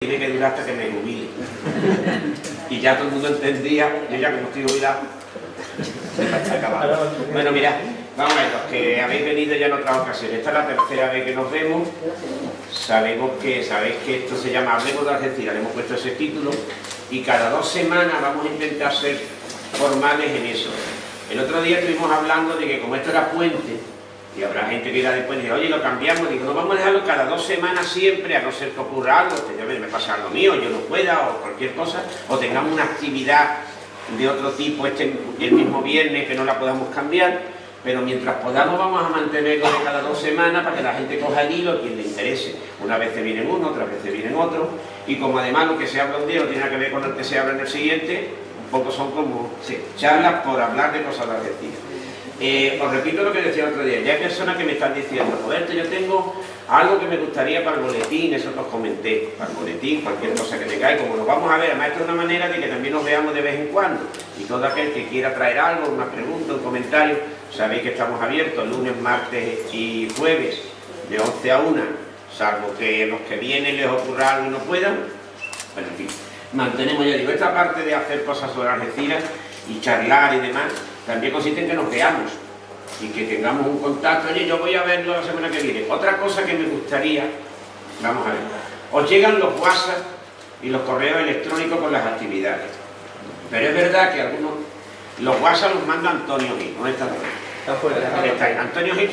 tiene que durar hasta que me jubile. Y ya todo el mundo entendía, yo ya como estoy jubilado, está acabado. Bueno, mirad, vamos a ver, los que habéis venido ya en otras ocasiones, esta es la tercera vez que nos vemos. Sabéis que esto se llama Hablemos de Algeciras, le hemos puesto ese título, y cada 2 semanas vamos a intentar ser formales en eso. El otro día estuvimos hablando de que como esto era puente, y habrá gente que irá después y dice, oye, lo cambiamos, digo, no, vamos a dejarlo cada 2 semanas siempre, a no ser que ocurra algo, que me pasa algo mío, yo no pueda, o cualquier cosa, o tengamos una actividad de otro tipo el mismo viernes que no la podamos cambiar, pero mientras podamos vamos a mantenerlo de cada 2 semanas para que la gente coja el hilo, quien le interese. Una vez vienen uno, otra vez vienen otro, y como además lo que se habla un día no tiene nada que ver con el que se habla en el siguiente, un poco son como charlas por hablar de cosas de Algeciras. Os repito lo que decía el otro día, ya hay personas que me están diciendo, Roberto, yo tengo algo que me gustaría para el boletín, eso os comenté, para el boletín, cualquier cosa que tengáis, como nos vamos a ver, además esto es una manera de que también nos veamos de vez en cuando, y todo aquel que quiera traer algo, una pregunta, un comentario, sabéis que estamos abiertos lunes, martes y jueves, de 11 a 1, salvo que los que vienen les ocurra algo y no puedan, bueno, en fin, mantenemos, ya digo, esta parte de hacer cosas sobre Algeciras y charlar y demás, también consiste en que nos veamos y que tengamos un contacto. Oye, yo voy a verlo la semana que viene. Otra cosa que me gustaría, vamos a ver, os llegan los WhatsApp y los correos electrónicos con las actividades, pero es verdad que algunos, los WhatsApp los manda Antonio Gil, ¿dónde está? Está fuera. Antonio Gil,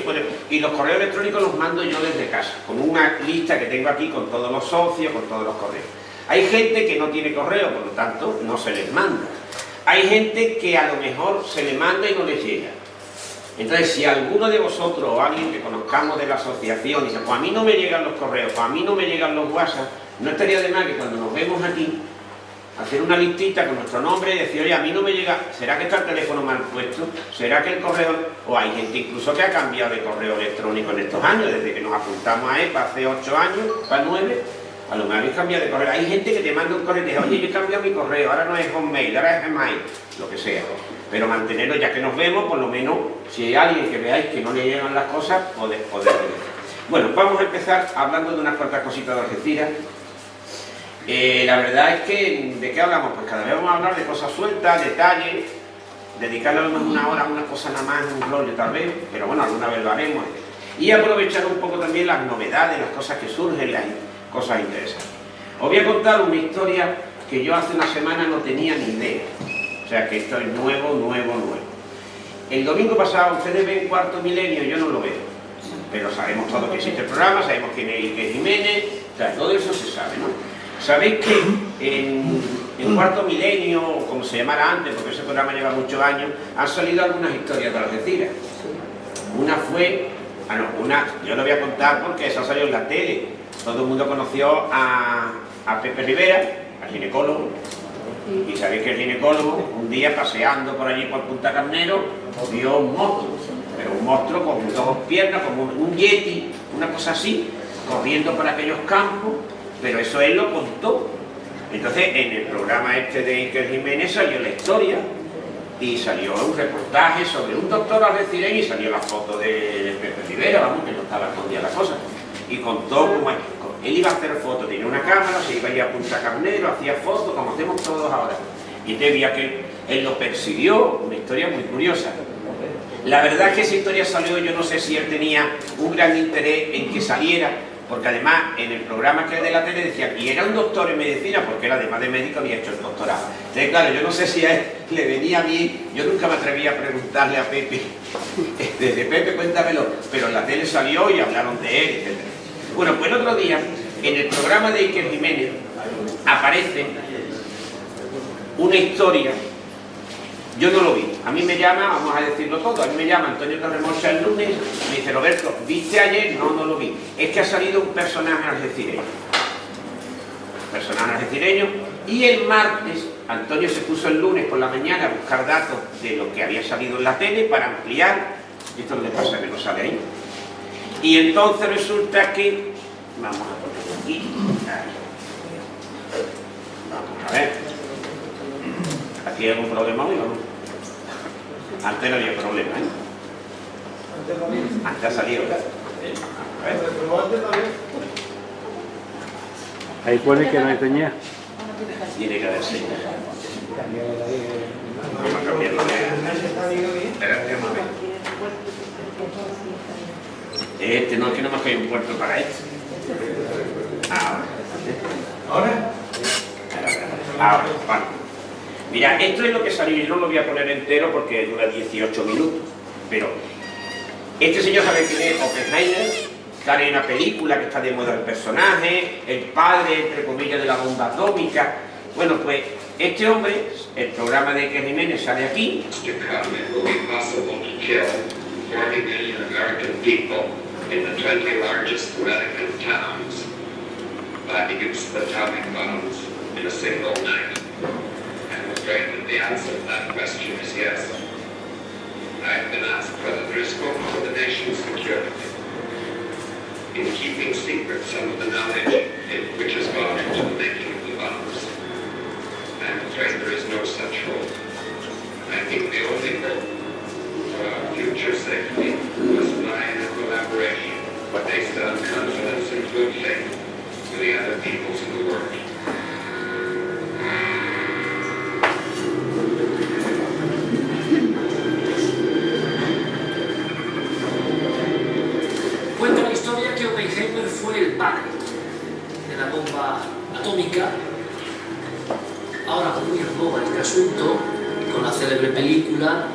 y los correos electrónicos los mando yo desde casa, con una lista que tengo aquí con todos los socios, con todos los correos. Hay gente que no tiene correo, por lo tanto no se les manda. Hay gente que a lo mejor se le manda y no les llega. Entonces, si alguno de vosotros o alguien que conozcamos de la asociación dice, pues a mí no me llegan los correos, pues a mí no me llegan los WhatsApp, no estaría de más que cuando nos vemos aquí, hacer una listita con nuestro nombre y decir, oye, a mí no me llega, ¿será que está el teléfono mal puesto? ¿Será que el correo...? O hay gente incluso que ha cambiado de correo electrónico en estos años, desde que nos apuntamos a EPA hace 8 años, para 9, a lo mejor habéis cambiado de correo. Hay gente que te manda un correo y te dice, oye, yo he cambiado mi correo, ahora no es Hotmail, ahora es Gmail, lo que sea. Pero mantenerlo, ya que nos vemos, por lo menos, si hay alguien que veáis que no le llegan las cosas, poder ver. Bueno, vamos a empezar hablando de unas cuantas cositas de Algeciras. La verdad es que, ¿de qué hablamos? Pues cada vez vamos a hablar de cosas sueltas, detalles, dedicarle a lo mejor una hora a una cosa nada más, un rollo tal vez, pero bueno, alguna vez lo haremos. Y aprovechar un poco también las novedades, las cosas que surgen, las cosas interesantes. Os voy a contar una historia que yo hace una semana no tenía ni idea. O sea que esto es nuevo. El domingo pasado, ustedes ven Cuarto Milenio, yo no lo veo. Pero sabemos todos que existe el programa, sabemos quién es Iker Jiménez, o sea, todo eso se sabe, ¿no? Sabéis que en Cuarto Milenio, o como se llamara antes, porque ese programa lleva muchos años, han salido algunas historias de Algeciras. Una fue, yo lo voy a contar porque esa salió en la tele. Todo el mundo conoció a Pepe Rivera, al ginecólogo, y sabéis que el ginecólogo, un día paseando por allí por Punta Carnero, vio un monstruo, pero un monstruo con 2 piernas, como un yeti, una cosa así, corriendo por aquellos campos, pero eso él lo contó. Entonces, en el programa este de Iker Jiménez salió la historia, y salió un reportaje sobre un doctor algecireño, y salió la foto de Pepe Rivera, vamos, que no estaba escondida la cosa. Y contó cómo él iba a hacer fotos, tenía una cámara, se iba a ir a Punta Carnero, hacía fotos, como hacemos todos ahora. Y te veía que él lo persiguió, una historia muy curiosa. La verdad es que esa historia salió, yo no sé si él tenía un gran interés en que saliera, porque además en el programa que de la tele decía que era un doctor en medicina, porque él además de médico había hecho el doctorado. Entonces claro, yo no sé si a él le venía bien, yo nunca me atreví a preguntarle a Pepe, desde Pepe cuéntamelo, pero en la tele salió y hablaron de él, etc. Bueno, pues el otro día, en el programa de Iker Jiménez, aparece una historia. Yo no lo vi. A mí me llama, vamos a decirlo todo, a mí me llama Antonio Torremocha el lunes, me dice, Roberto, ¿viste ayer? No, no lo vi. Es que ha salido un personaje algecireño. Y el martes, Antonio se puso el lunes por la mañana a buscar datos de lo que había salido en la tele para ampliar. Esto es lo que pasa, que no sale ahí. Y entonces resulta que, vamos a poner aquí, vamos a ver, aquí hay algún problema hoy, ¿no? Antes no había problema, Antes ha salido, ¿verdad? A ver. Ahí pone que no hay señal. Tiene que haber señal. Vamos a cambiarlo de... Espérate, vamos a ver. Este no, es que no me caído un puerto para esto. Ahora. Ahora, vale. Mira, esto es lo que salió. Yo no lo voy a poner entero porque dura 18 minutos. Pero este señor sabe quién es Oppenheimer. Sale en una película que está de moda el personaje, el padre, entre comillas, de la bomba atómica. Bueno, pues este hombre, el programa de Iker Jiménez sale aquí. In the 20 largest American towns by the use of atomic bombs in a single night? I'm afraid that the answer to that question is yes. I've been asked whether there is scope for the nation's security in keeping secret some of the knowledge which has gone into the making of the bombs. I'm afraid there is no such hope. I think the only hope for our future safety must lie in a collaboration based on confidence and good faith with the other peoples in the world. Cuenta la historia que Oppenheimer fue el padre de la bomba atómica. Ahora muy en boga este asunto, con la célebre película,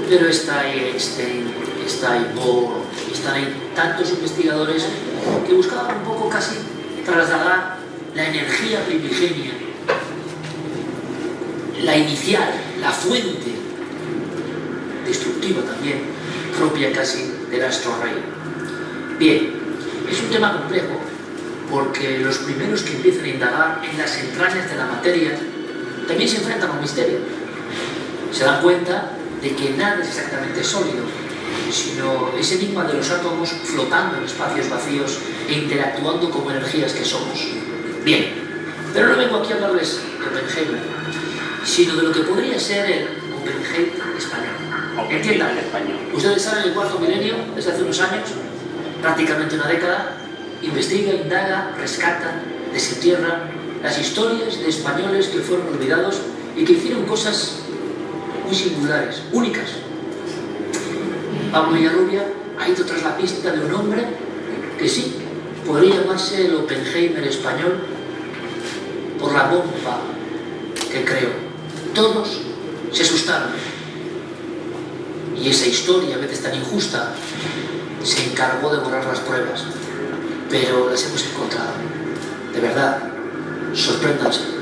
pero está ahí Einstein, está ahí Bohr, están ahí tantos investigadores que buscaban un poco casi trasladar la energía primigenia, la inicial, la fuente destructiva también, propia casi del astro rey. Bien, es un tema complejo porque los primeros que empiezan a indagar en las entrañas de la materia también se enfrentan a un misterio. Se dan cuenta de que nada es exactamente sólido, sino ese enigma de los átomos flotando en espacios vacíos e interactuando como energías que somos. Bien, pero no vengo aquí a hablarles de Oppenheimer, sino de lo que podría ser el Oppenheimer español. Entiendan, ustedes saben el cuarto milenio, desde hace unos años, prácticamente una década, investiga, indaga, rescata, desentierra las historias de españoles que fueron olvidados y que hicieron cosas muy singulares, únicas. Pablo Villarrubia ha ido tras la pista de un hombre que sí, podría llamarse el Oppenheimer español por la bomba que creó. Todos se asustaron y esa historia, a veces tan injusta, se encargó de borrar las pruebas, pero las hemos encontrado. De verdad, sorpréndanse.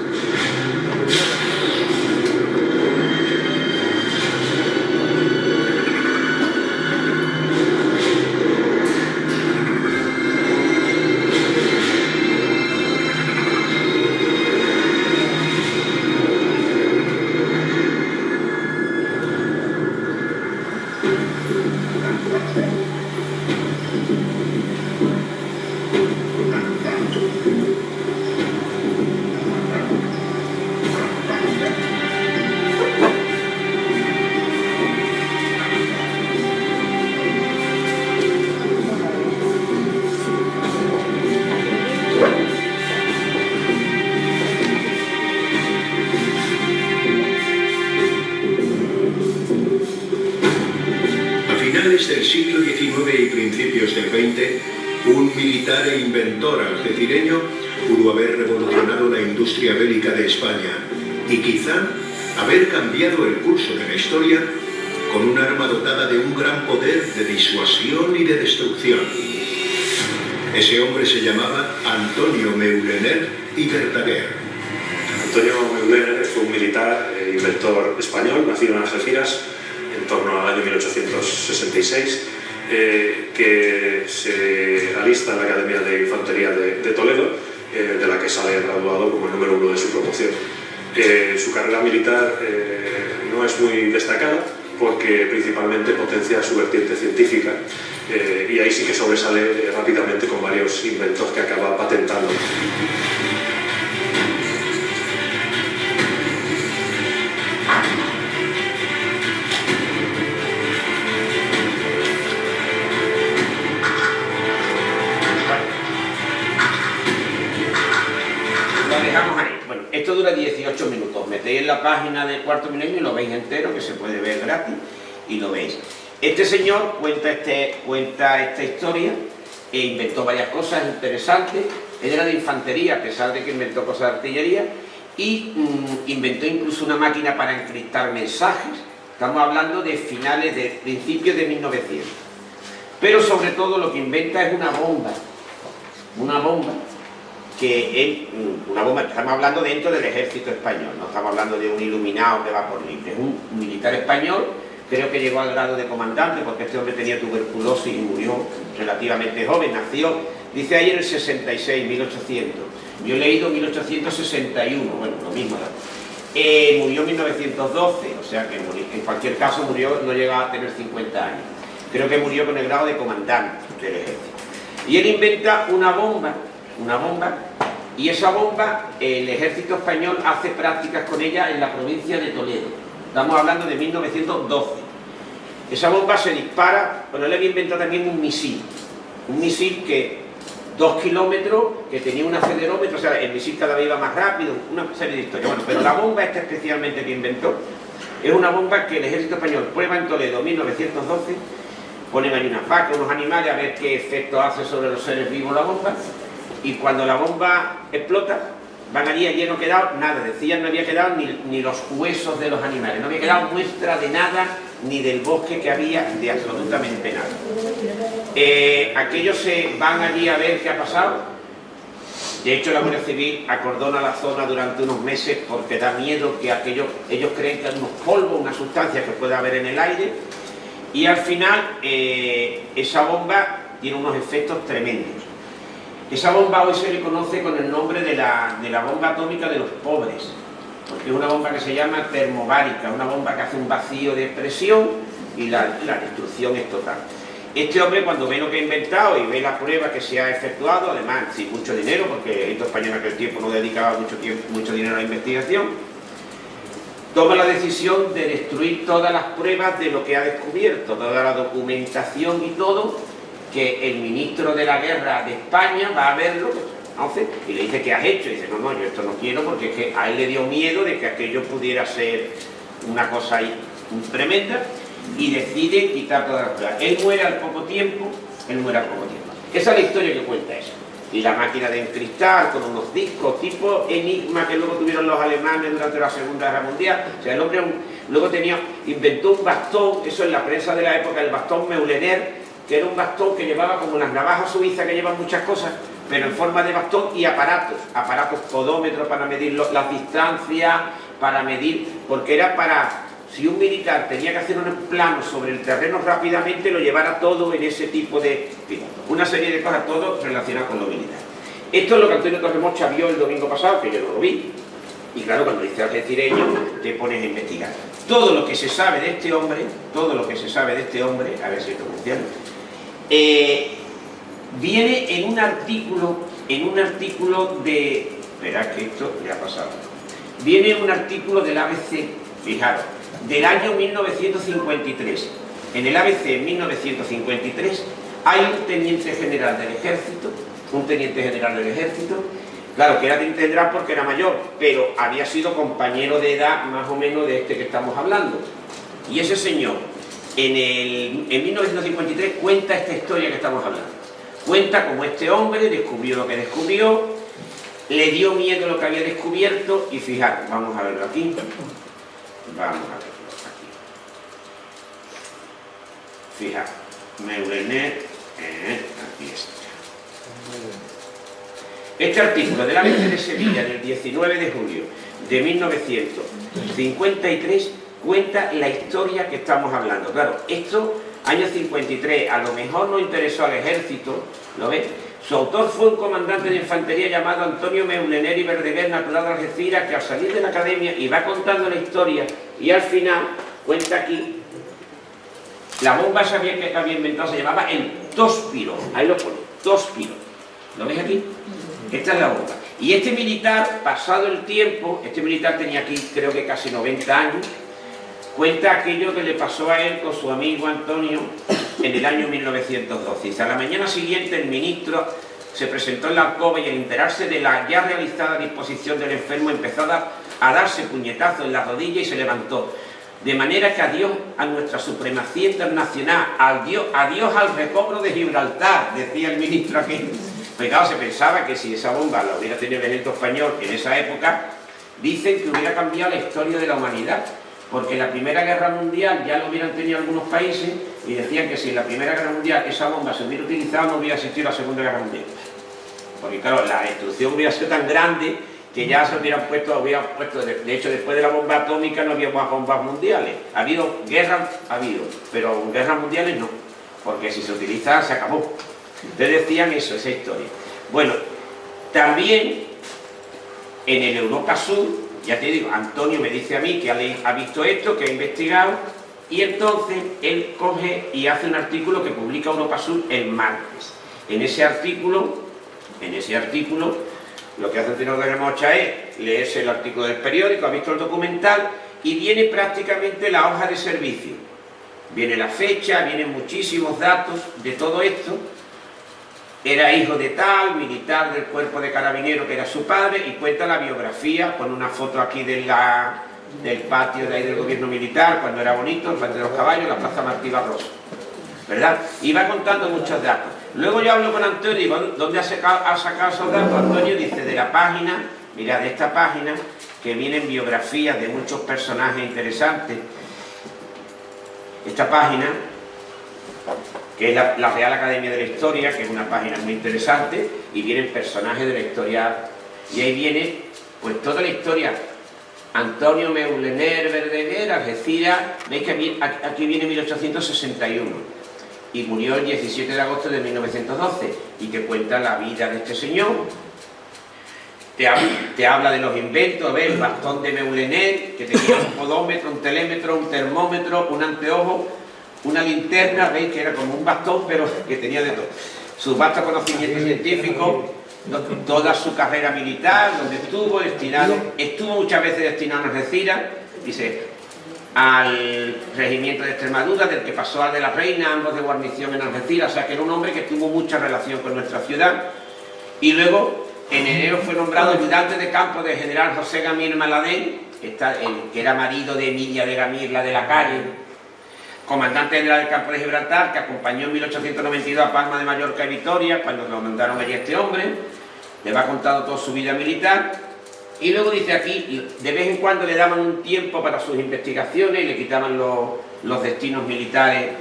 Del siglo XIX y principios del XX, un militar e inventor algecireño pudo haber revolucionado la industria bélica de España y quizá haber cambiado el curso de la historia con un arma dotada de un gran poder de disuasión y de destrucción. Ese hombre se llamaba Antonio Meulener y Verdaguer. Antonio Meulener fue un militar e inventor español, nacido en Algeciras en torno al año 1866, que se alista en la Academia de Infantería de Toledo, de la que sale graduado como el número 1 de su promoción. Su carrera militar no es muy destacada porque principalmente potencia su vertiente científica, y ahí sí que sobresale rápidamente con varios inventos que acaba patentando. dura 18 minutos. Metéis en la página de Cuarto Milenio y lo veis entero, que se puede ver gratis, y lo veis. Este señor cuenta esta historia e inventó varias cosas interesantes. Él era de infantería, a pesar de que inventó cosas de artillería, y inventó incluso una máquina para encriptar mensajes. Estamos hablando de principios de 1900. Pero sobre todo lo que inventa es una bomba, estamos hablando dentro del ejército español, no estamos hablando de un iluminado que va por libre, es un militar español, creo que llegó al grado de comandante porque este hombre tenía tuberculosis y murió relativamente joven, nació, dice ahí en el 66, 1800, yo he leído 1861, bueno, lo mismo, murió en 1912, o sea que en cualquier caso murió, no llegaba a tener 50 años, creo que murió con el grado de comandante del ejército. Y él inventa una bomba, y esa bomba el ejército español hace prácticas con ella en la provincia de Toledo. Estamos hablando de 1912. Esa bomba se dispara, bueno, él había inventado también un misil que 2 kilómetros, que tenía un acelerómetro, o sea, el misil cada vez iba más rápido, una serie de historias. Bueno, pero la bomba esta especialmente que inventó, es una bomba que el ejército español prueba en Toledo en 1912, ponen ahí unas vacas, unos animales, a ver qué efecto hace sobre los seres vivos la bomba, y cuando la bomba explota, van allí no ha quedado nada, decían no había quedado ni los huesos de los animales, no había quedado muestra de nada, ni del bosque que había, de absolutamente nada. Aquellos se van allí a ver qué ha pasado. De hecho, la Guardia Civil acordona la zona durante unos meses porque da miedo que ellos creen que hay unos polvos, una sustancia que puede haber en el aire, y al final esa bomba tiene unos efectos tremendos. Esa bomba hoy se le conoce con el nombre de la bomba atómica de los pobres, porque es una bomba que se llama termobárica, una bomba que hace un vacío de presión y la destrucción es total. Este hombre, cuando ve lo que ha inventado y ve la prueba que se ha efectuado, además sin mucho dinero, porque estos españoles en aquel tiempo no dedicaba mucho dinero a la investigación, toma la decisión de destruir todas las pruebas de lo que ha descubierto, toda la documentación y todo, que el ministro de la guerra de España va a verlo, ¿conoce? Y le dice, ¿qué has hecho? Y dice, no, yo esto no quiero, porque es que a él le dio miedo de que aquello pudiera ser una cosa ahí tremenda, y decide quitar todas las pruebas. Él muere al poco tiempo. Esa es la historia que cuenta eso. Y la máquina de encriptar con unos discos tipo Enigma que luego tuvieron los alemanes durante la Segunda Guerra Mundial. O sea, el hombre luego inventó un bastón, eso en la prensa de la época, el bastón Meulener, que era un bastón que llevaba como las navajas suizas que llevan muchas cosas, pero en forma de bastón, y aparatos podómetros para medir las distancias, para medir, porque era para, si un militar tenía que hacer un plano sobre el terreno rápidamente, lo llevara todo en ese tipo de, una serie de cosas, todo relacionado con lo militar. Esto es lo que Antonio Torremocha vio el domingo pasado, que yo no lo vi, y claro, cuando dice algecireño, te pones a investigar. Todo lo que se sabe de este hombre, a ver si esto funciona, viene en un artículo de... Verás que esto ya ha pasado. Viene en un artículo del ABC, fijaros, del año 1953. En el ABC en 1953 hay un teniente general del ejército, claro que era teniente general porque era mayor, pero había sido compañero de edad más o menos de este que estamos hablando. Y ese señor, en 1953, cuenta esta historia que estamos hablando. Cuenta cómo este hombre descubrió lo que descubrió, le dio miedo lo que había descubierto, y fijaros, vamos a verlo aquí. Fijaros, Meulener, aquí está. Este artículo del ABC de Sevilla del 19 de julio de 1953 cuenta la historia que estamos hablando. Claro, esto, año 53, a lo mejor no interesó al ejército, ¿lo ves? Su autor fue un comandante de infantería llamado Antonio Meulener y Verdeguer, natural de Algeciras, que al salir de la academia y va contando la historia, y al final cuenta aquí, la bomba que había inventado se llamaba el Tóspiro, ahí lo pone, Tóspiro, ¿lo ves aquí? Esta es la bomba. Y este militar, pasado el tiempo, este militar tenía aquí creo que casi 90 años, cuenta aquello que le pasó a él con su amigo Antonio en el año 1912. Dice, a la mañana siguiente el ministro se presentó en la alcoba y al enterarse de la ya realizada disposición del enfermo empezó a darse puñetazos en la rodilla y se levantó. De manera que adiós a nuestra supremacía internacional, adiós al recobro de Gibraltar, decía el ministro aquí. Pues claro, se pensaba que si esa bomba la hubiera tenido el ejército español en esa época, dicen que hubiera cambiado la historia de la humanidad, porque en la Primera Guerra Mundial ya lo hubieran tenido algunos países y decían que si en la Primera Guerra Mundial esa bomba se hubiera utilizado no hubiera existido la Segunda Guerra Mundial. Porque claro, la destrucción hubiera sido tan grande que ya se hubieran puesto, de hecho después de la bomba atómica no había más bombas mundiales. Ha habido guerras, pero guerras mundiales no, porque si se utiliza se acabó. Entonces decían eso, esa historia. Bueno, también en el Europa Sur, ya te digo, Antonio me dice a mí que ha visto esto, que ha investigado, y entonces él coge y hace un artículo que publica Europa Sur el martes. En ese artículo, lo que hace el señor de Remocha es leerse el artículo del periódico, ha visto el documental y viene prácticamente la hoja de servicio. Viene la fecha, vienen muchísimos datos de todo esto. Era hijo de tal, militar del cuerpo de carabineros que era su padre, y cuenta la biografía, con una foto aquí del patio de ahí del gobierno militar, cuando era bonito, el patio de los caballos, la plaza Martí Barroso, ¿verdad? Y va contando muchos datos. Luego yo hablo con Antonio y digo, ¿dónde ha sacado esos datos? Antonio dice, de la página, mira, de esta página, que vienen biografías de muchos personajes interesantes. Esta página, que es la Real Academia de la Historia, que es una página muy interesante, y vienen personajes de la historia, y ahí viene, pues toda la historia. Antonio Meulener Verdaguer, Algeciras, veis que aquí viene 1861. Y murió el 17 de agosto de 1912, y te cuenta la vida de este señor. Te habla de los inventos, ¿ves? El bastón de Meulener, que tenía un podómetro, un telémetro, un termómetro, un anteojo, una linterna, ¿veis? Que era como un bastón, pero que tenía de todo. Su vasto conocimiento científico, toda su carrera militar, donde estuvo muchas veces destinado a Algeciras, dice, al regimiento de Extremadura, del que pasó al de la Reina, ambos de guarnición en Algeciras, o sea que era un hombre que tuvo mucha relación con nuestra ciudad. Y luego en enero fue nombrado ayudante de campo del general José Gamir Maladén, que era marido de Emilia de Gamir, la de la calle, comandante general del campo de Gibraltar, que acompañó en 1892 a Palma de Mallorca y Vitoria, cuando lo mandaron allí a este hombre. Le va contando toda su vida militar. Y luego dice aquí, de vez en cuando le daban un tiempo para sus investigaciones y le quitaban los destinos militares.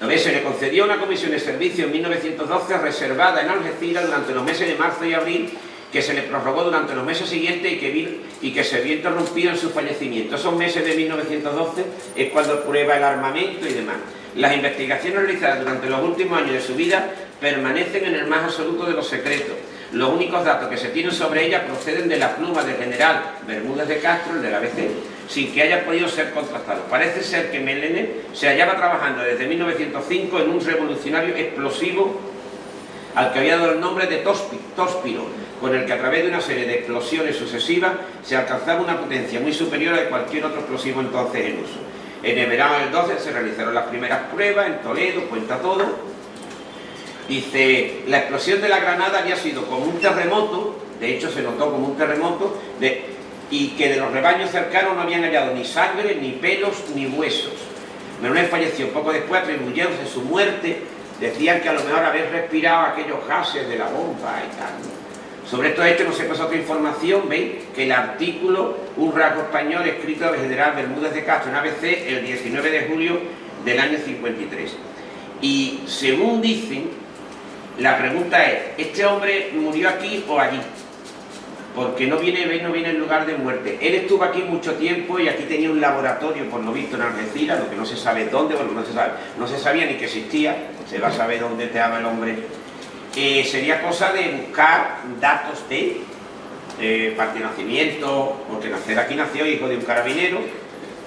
A veces se le concedió una comisión de servicio en 1912 reservada en Algeciras durante los meses de marzo y abril, que se le prorrogó durante los meses siguientes y que se vio interrumpido en su fallecimiento. Esos meses de 1912 es cuando prueba el armamento y demás. Las investigaciones realizadas durante los últimos años de su vida permanecen en el más absoluto de los secretos. Los únicos datos que se tienen sobre ella proceden de la pluma del general Bermúdez de Castro, el de la ABC, sin que haya podido ser contrastado. Parece ser que Meulener se hallaba trabajando desde 1905 en un revolucionario explosivo al que había dado el nombre de Tóspiro, con el que a través de una serie de explosiones sucesivas se alcanzaba una potencia muy superior a cualquier otro explosivo entonces en uso. En el verano del 12 se realizaron las primeras pruebas en Toledo, cuenta todo. Dice, la explosión de la granada había sido como un terremoto, de hecho se notó como un terremoto, y que de los rebaños cercanos no habían hallado ni sangre, ni pelos, ni huesos. Meulener falleció poco después, atribuyéndose su muerte, decían que a lo mejor haber respirado aquellos gases de la bomba y tal. Sobre esto no se pasó otra información, veis que el artículo, un rasgo español escrito del general Bermúdez de Castro en ABC el 19 de julio del año 53. Y según dicen, la pregunta es, ¿este hombre murió aquí o allí? Porque no viene el lugar de muerte. Él estuvo aquí mucho tiempo y aquí tenía un laboratorio, por lo visto, en Algeciras, lo que no se sabe dónde, bueno, no se sabía ni que existía, se va a saber dónde estaba el hombre. Sería cosa de buscar datos de parte de nacimiento, porque aquí nació hijo de un carabinero,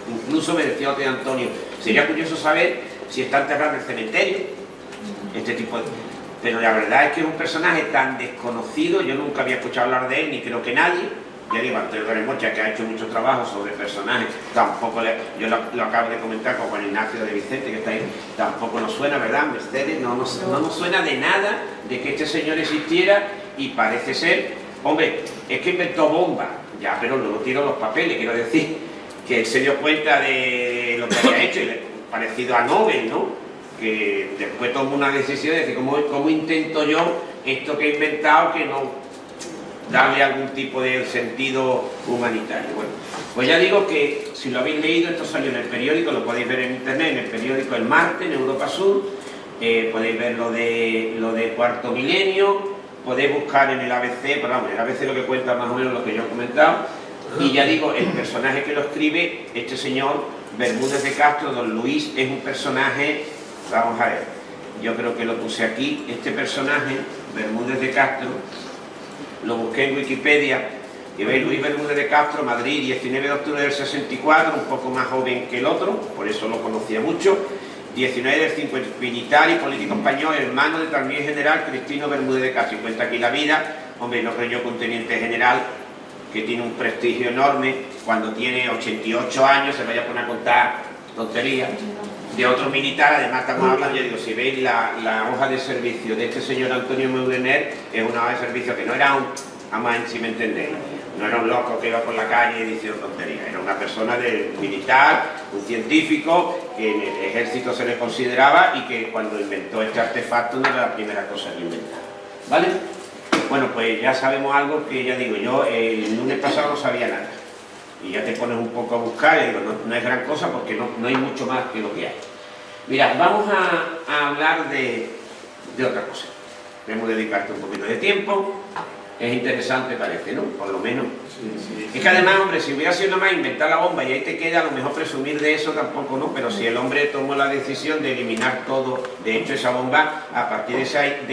incluso me decía otro de Antonio, sería curioso saber si está enterrado en el cementerio, este tipo de... Pero la verdad es que es un personaje tan desconocido, yo nunca había escuchado hablar de él, ni creo que nadie, ya digo, Antonio Torremocha, que ha hecho mucho trabajo sobre personajes, yo lo acabo de comentar con Juan Ignacio de Vicente, que está ahí, tampoco nos suena, ¿verdad? Mercedes, no nos suena de nada de que este señor existiera, y parece ser, hombre, es que inventó bombas, ya, pero luego tiró los papeles, quiero decir, que él se dio cuenta de lo que había hecho, y parecido a Nobel, ¿no? Que después tomó una decisión de decir, ¿cómo intento yo esto que he inventado, que no darle algún tipo de sentido humanitario? Bueno, pues ya digo que si lo habéis leído, esto salió en el periódico, lo podéis ver en internet, en el periódico El Martes, en Europa Sur, podéis ver lo de Cuarto Milenio, podéis buscar en el ABC, pero vamos, el ABC lo que cuenta más o menos lo que yo he comentado, y ya digo, el personaje que lo escribe, este señor Bermúdez de Castro, don Luis, es un personaje, vamos a ver, yo creo que lo puse aquí, este personaje, Bermúdez de Castro, lo busqué en Wikipedia, y veis, Luis Bermúdez de Castro, Madrid, 19 de octubre del 64, un poco más joven que el otro, por eso lo conocía mucho, 19 del 50, militar y político español, hermano de también general Cristino Bermúdez de Castro. Y cuenta aquí la vida, hombre, no creo yo que un teniente general, que tiene un prestigio enorme, cuando tiene 88 años se vaya a poner a contar tonterías de otro militar. Además estamos hablando, yo digo, si veis la hoja de servicio de este señor Antonio Meulener, es una hoja de servicio que no era si me entendéis, no era un loco que iba por la calle diciendo tonterías, era una persona militar, un científico, que en el ejército se le consideraba, y que cuando inventó este artefacto no era la primera cosa que inventaba, ¿vale? Bueno, pues ya sabemos algo que, ya digo, yo el lunes pasado no sabía nada, y ya te pones un poco a buscar, y digo, no es gran cosa porque no hay mucho más que lo que hay. Mirad, vamos a hablar de otra cosa. Debemos dedicarte un poquito de tiempo. Es interesante, parece, ¿no? Por lo menos. Sí. Es que además, hombre, si hubiera sido nada más inventar la bomba y ahí te queda, a lo mejor presumir de eso tampoco, ¿no? Pero si el hombre tomó la decisión de eliminar todo, de hecho esa bomba, a partir de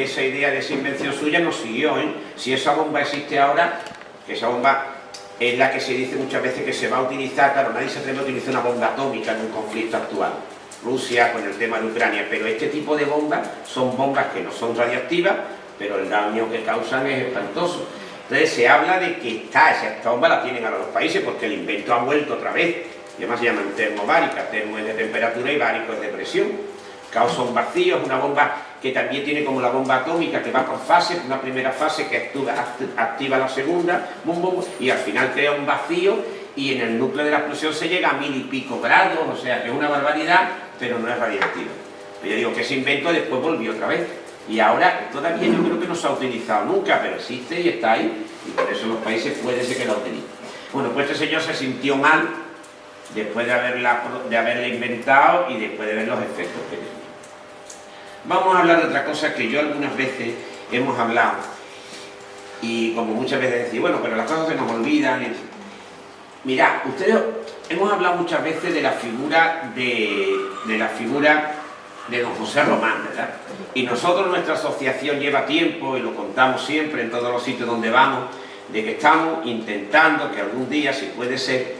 esa idea, de esa invención suya, nos siguió, ¿eh? Si esa bomba existe ahora, que esa bomba es la que se dice muchas veces que se va a utilizar, claro, nadie se atreve a utilizar una bomba atómica en un conflicto actual. Rusia con el tema de Ucrania, pero este tipo de bombas son bombas que no son radiactivas, pero el daño que causan es espantoso. Entonces se habla de que esta bomba la tienen ahora los países porque el invento ha vuelto otra vez, y además se llaman termobáricas, termo es de temperatura y bárico es de presión. Causa un vacío, es una bomba que también tiene como la bomba atómica, que va por fases, una primera fase que activa la segunda, y al final crea un vacío, y en el núcleo de la explosión se llega a 1000 y pico grados, o sea que es una barbaridad, pero no es radiactiva. Yo digo que ese invento después volvió otra vez, y ahora todavía yo creo que no se ha utilizado nunca, pero existe y está ahí, y por eso los países puede ser que la utilicen. Bueno, pues este señor se sintió mal después de haberla inventado y después de ver los efectos que tenía. Vamos a hablar de otra cosa que yo algunas veces hemos hablado, y como muchas veces decís, bueno, pero las cosas se nos olvidan. Mirad, ustedes hemos hablado muchas veces de la figura de don José Román, ¿verdad? Y nosotros, nuestra asociación lleva tiempo, y lo contamos siempre en todos los sitios donde vamos, de que estamos intentando que algún día, si puede ser,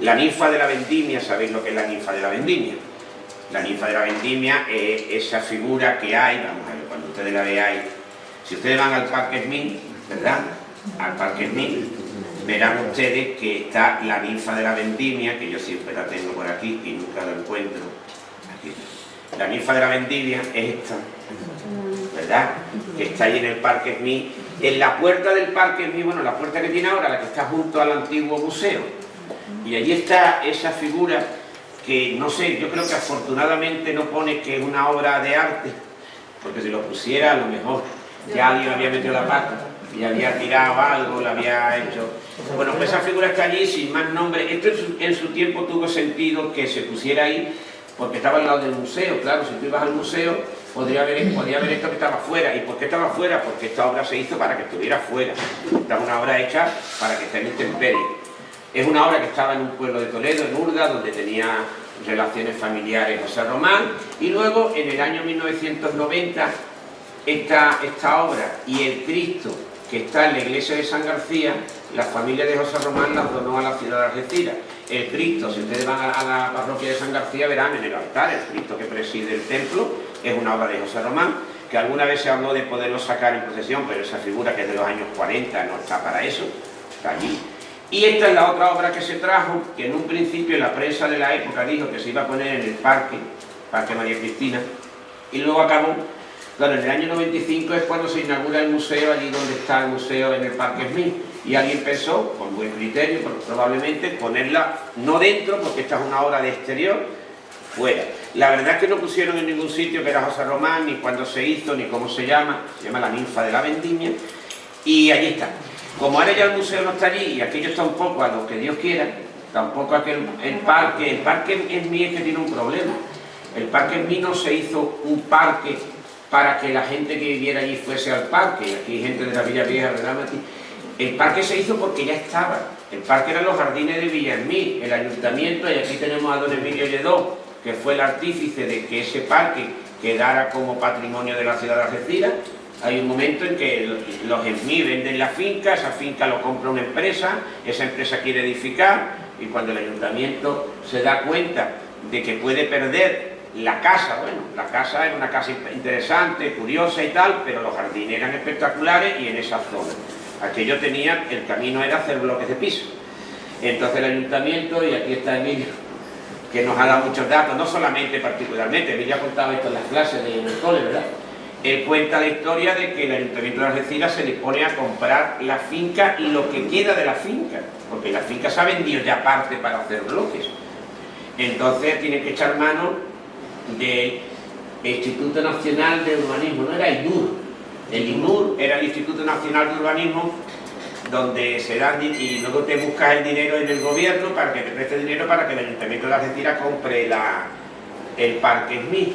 la ninfa de la vendimia. ¿Sabéis lo que es la ninfa de la vendimia? La ninfa de la vendimia es esa figura que hay, vamos a ver, cuando ustedes la veáis, si ustedes van al Parque Smith, ¿verdad? Al Parque Smith, verán ustedes que está la ninfa de la vendimia, que yo siempre la tengo por aquí y nunca la encuentro. Aquí. La ninfa de la vendimia es esta, ¿verdad? Que está ahí en el Parque Smith. En la puerta del Parque Smith, bueno, la puerta que tiene ahora, la que está junto al antiguo museo. Y allí está esa figura que, no sé, yo creo que afortunadamente no pone que es una obra de arte, porque si lo pusiera a lo mejor ya alguien había metido la pata y había tirado algo, lo había hecho. Bueno, pues esa figura está allí sin más nombre. Esto en su tiempo tuvo sentido que se pusiera ahí, porque estaba al lado del museo. Claro, si tú ibas al museo, podía haber esto que estaba fuera. ¿Y por qué estaba fuera? Porque esta obra se hizo para que estuviera fuera. Esta es una obra hecha para que esté en intemperie. Es una obra que estaba en un pueblo de Toledo, en Urda, donde tenía relaciones familiares José Román, y luego en el año 1990 esta obra y el Cristo que está en la iglesia de San García, la familia de José Román las donó a la ciudad de Algeciras. El Cristo, si ustedes van a la parroquia de San García, verán en el altar, el Cristo que preside el templo, es una obra de José Román, que alguna vez se habló de poderlo sacar en procesión, pero esa figura que es de los años 40 no está para eso, está allí. Y esta es la otra obra que se trajo, que en un principio la prensa de la época dijo que se iba a poner en el Parque María Cristina, y luego acabó. Claro, en el año 95 es cuando se inaugura el museo, allí donde está el museo en el Parque Smith, y alguien pensó, con buen criterio, probablemente, ponerla no dentro, porque esta es una obra de exterior, fuera. La verdad es que no pusieron en ningún sitio que era José Román, ni cuándo se hizo, ni cómo se llama la ninfa de la vendimia, y allí está. Como ahora ya el museo no está allí, y aquello está un poco a lo que Dios quiera, tampoco el parque Smith es que tiene un problema. El Parque Smith no se hizo un parque para que la gente que viviera allí fuese al parque, y aquí hay gente de la Villa Vieja, ¿verdad, Mati? El parque se hizo porque ya estaba. El parque eran los jardines de Villamil, el ayuntamiento, y aquí tenemos a don Emilio Lledó, que fue el artífice de que ese parque quedara como patrimonio de la ciudad de Algeciras. Hay un momento en que los Smith venden la finca, esa finca lo compra una empresa, esa empresa quiere edificar, y cuando el ayuntamiento se da cuenta de que puede perder la casa, bueno, la casa era una casa interesante, curiosa y tal, pero los jardines eran espectaculares y en esa zona. Aquello tenía, el camino era hacer bloques de piso. Entonces el ayuntamiento, y aquí está Emilio, que nos ha dado muchos datos, no solamente particularmente, Emilio ha contado esto en las clases de cole, ¿verdad? Él cuenta la historia de que el ayuntamiento de Algeciras se dispone a comprar la finca y lo que queda de la finca, porque la finca se ha vendido ya aparte para hacer bloques. Entonces tienen que echar mano del Instituto Nacional de Urbanismo, no era INUR. El INUR era el Instituto Nacional de Urbanismo, donde se dan, y luego te buscas el dinero en el gobierno para que te preste dinero para que el Ayuntamiento de Algeciras compre el Parque Smith.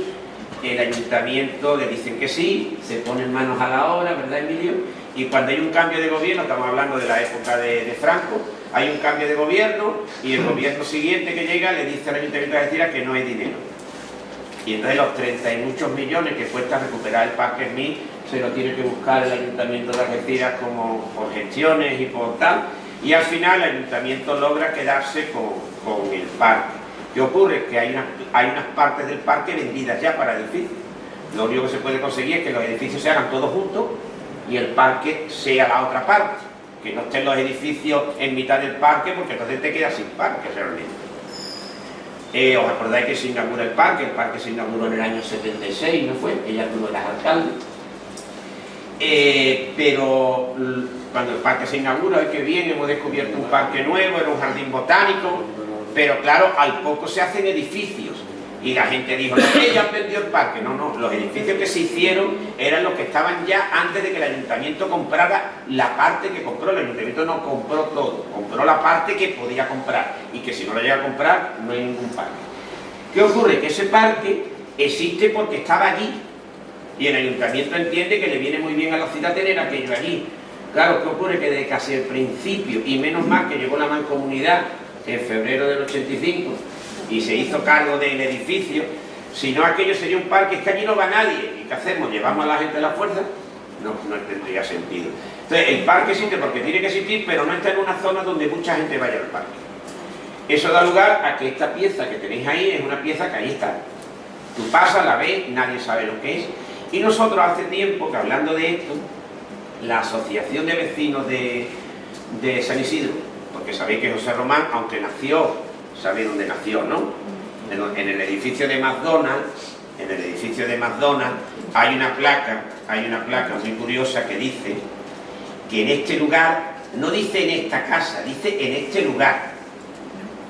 El ayuntamiento le dicen que sí, se ponen manos a la obra, ¿verdad, Emilio? Y cuando hay un cambio de gobierno, estamos hablando de la época de Franco, hay un cambio de gobierno y el gobierno siguiente que llega le dice al Ayuntamiento de Algeciras que no hay dinero. Y entonces los 30 y muchos millones que cuesta recuperar el Parque Smith se lo tiene que buscar el Ayuntamiento de Algeciras como por gestiones y por tal, y al final el Ayuntamiento logra quedarse con el parque. ¿Qué ocurre? Que hay unas partes del parque vendidas ya para edificios. Lo único que se puede conseguir es que los edificios se hagan todos juntos y el parque sea la otra parte, que no estén los edificios en mitad del parque, porque entonces te quedas sin parque realmente. ¿Os acordáis que se inaugura el parque? El parque se inauguró en el año 76, ¿no fue? Ella tuvo las alcaldes. Pero cuando el parque se inaugura, ¡ay, qué bien! Hemos descubierto un parque nuevo, era un jardín botánico, pero claro, al poco se hacen edificios. Y la gente dijo, no, ya han vendido el parque. No, no, los edificios que se hicieron eran los que estaban ya antes de que el ayuntamiento comprara la parte que compró. El ayuntamiento no compró todo, compró la parte que podía comprar, y que si no la llega a comprar, no hay ningún parque. ¿Qué ocurre? Que ese parque existe porque estaba allí, y el ayuntamiento entiende que le viene muy bien a la ciudad tener aquello allí. Claro, ¿qué ocurre? Que desde casi el principio, y menos mal que llegó la mancomunidad en febrero del 85, y se hizo cargo del edificio, si no aquello sería un parque, es que allí no va nadie, ¿y qué hacemos? ¿Llevamos a la gente a la fuerza? No tendría sentido. Entonces el parque existe porque tiene que existir, pero no está en una zona donde mucha gente vaya al parque. Eso da lugar a que esta pieza que tenéis ahí es una pieza que ahí está. Tú pasas, la ves, nadie sabe lo que es. Y nosotros hace tiempo que, hablando de esto, la Asociación de Vecinos de San Isidro, porque sabéis que José Román, aunque nació, sabéis dónde nació, ¿no? En el edificio de McDonald's, hay una placa muy curiosa que dice que en este lugar, no dice en esta casa, dice en este lugar.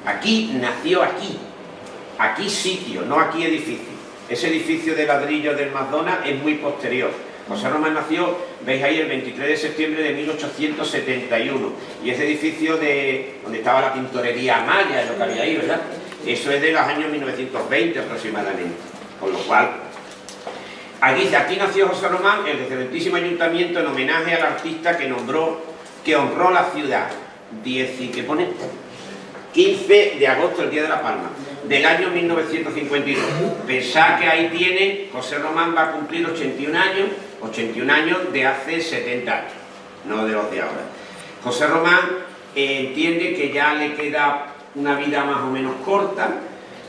Aquí nació, aquí sitio, no aquí edificio. Ese edificio de ladrillo del McDonald's es muy posterior. José Román nació, veis ahí, el 23 de septiembre de 1871, y ese edificio donde estaba la tintorería Amaya, es lo que había ahí, ¿verdad? Eso es de los años 1920 aproximadamente, con lo cual aquí nació José Román, el excelentísimo ayuntamiento, en homenaje al artista que honró la ciudad, que pone 15 de agosto, el Día de la Palma, del año 1952. Pensad que ahí tiene, José Román va a cumplir 81 años de hace 70 años, no de los de ahora. José Román entiende que ya le queda una vida más o menos corta,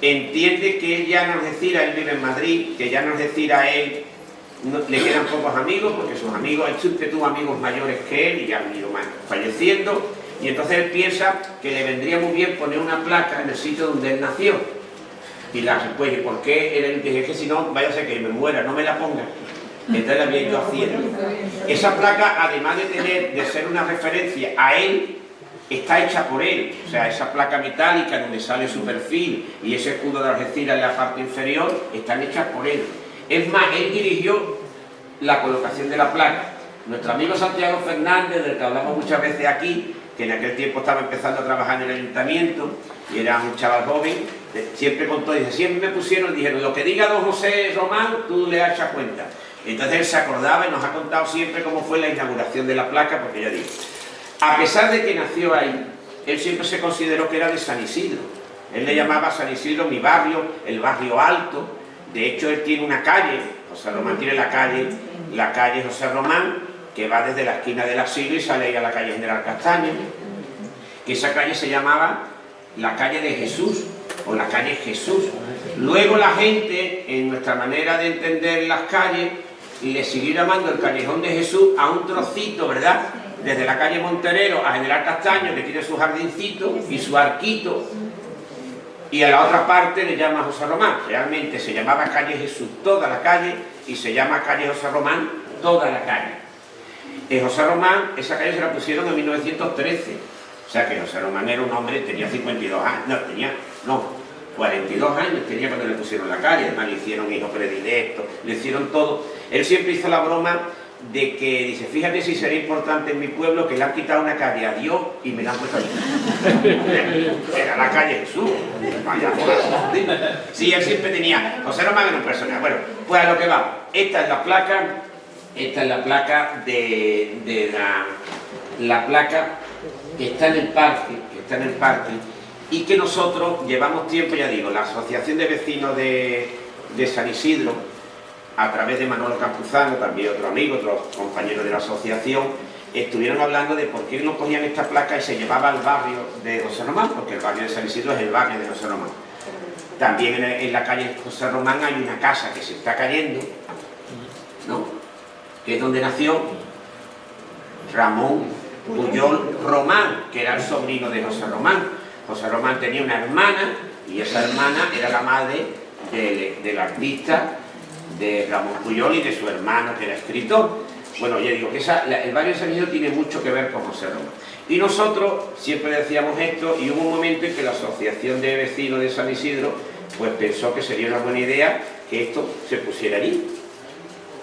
entiende que él ya no es decir, él vive en Madrid, que ya no es decir a él, le quedan pocos amigos, porque sus amigos, él siempre tuvo amigos mayores que él y ya han ido falleciendo, Y entonces él piensa que le vendría muy bien poner una placa en el sitio donde él nació. Y la respuesta, ¿y por qué? Él dice, es que si no, vaya a ser que me muera, no me la ponga. Entonces la había ido haciendo. Esa placa, además de ser una referencia a él, está hecha por él. O sea, esa placa metálica donde sale su perfil y ese escudo de Algeciras en la parte inferior, están hechas por él. Es más, él dirigió la colocación de la placa. Nuestro amigo Santiago Fernández, del que hablamos muchas veces aquí, que en aquel tiempo estaba empezando a trabajar en el ayuntamiento y era un chaval joven, siempre contó, dice, siempre me pusieron, dijeron, lo que diga don José Román, tú le echas cuenta. Entonces él se acordaba y nos ha contado siempre cómo fue la inauguración de la placa, porque ya digo, a pesar de que nació ahí, él siempre se consideró que era de San Isidro. Él le llamaba San Isidro mi barrio, el barrio alto. De hecho, él tiene una calle, José Román tiene la calle José Román, que va desde la esquina de la Siglo y sale ahí a la calle General Castaño, que esa calle se llamaba la calle de Jesús, o la calle Jesús. Luego la gente, en nuestra manera de entender las calles, le siguió llamando el Callejón de Jesús a un trocito, ¿verdad?, desde la calle Monterero a General Castaño, que tiene su jardincito y su arquito, y a la otra parte le llama José Román. Realmente se llamaba calle Jesús toda la calle y se llama calle José Román toda la calle. José Román, esa calle se la pusieron en 1913, o sea que José Román era un hombre, tenía 52 años, 42 años tenía cuando le pusieron la calle. Además le hicieron hijo predilecto, le hicieron todo. Él siempre hizo la broma de que dice, fíjate si será importante en mi pueblo que le han quitado una calle a Dios y me la han puesto allí. Era la calle Jesús. Vaya, sí, él siempre tenía. José Román era un personaje. Bueno, pues a lo que va. Esta es la placa de la placa que está en el parque, y que nosotros llevamos tiempo, ya digo, la Asociación de Vecinos de San Isidro, a través de Manolo Campuzano, también otro amigo, otros compañeros de la asociación, estuvieron hablando de por qué no ponían esta placa y se llevaba al barrio de José Román, porque el barrio de San Isidro es el barrio de José Román. También en la calle José Román hay una casa que se está cayendo, ¿no?, que es donde nació Ramón Pujol Román, que era el sobrino de José Román. José Román tenía una hermana y esa hermana era la madre del artista de Ramón Pujol y de su hermano, que era escritor. Bueno, ya digo que el barrio de San Isidro tiene mucho que ver con José Román. Y nosotros siempre decíamos esto, y hubo un momento en que la Asociación de Vecinos de San Isidro pues pensó que sería una buena idea que esto se pusiera allí.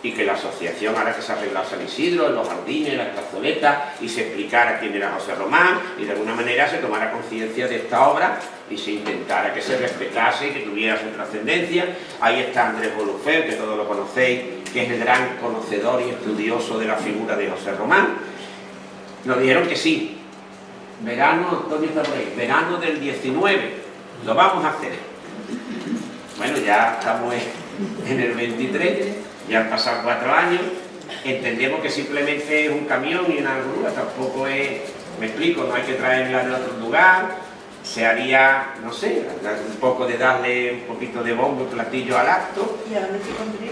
Y que la asociación, ahora que se arregló San Isidro, en los jardines, las plazoletas, y se explicara quién era José Román, y de alguna manera se tomara conciencia de esta obra y se intentara que se respetase y que tuviera su trascendencia. Ahí está Andrés Bolufeu, que todos lo conocéis, que es el gran conocedor y estudioso de la figura de José Román. Nos dijeron que sí. Verano, Antonio está por ahí, verano del 19, lo vamos a hacer. Bueno, ya estamos en el 23. Ya han pasado 4 años, entendemos que simplemente es un camión y una grúa, tampoco es, me explico, no hay que traerla de otro lugar, se haría, no sé, un poco de darle un poquito de bombo, platillo al acto. ¿Y a dónde se pondría?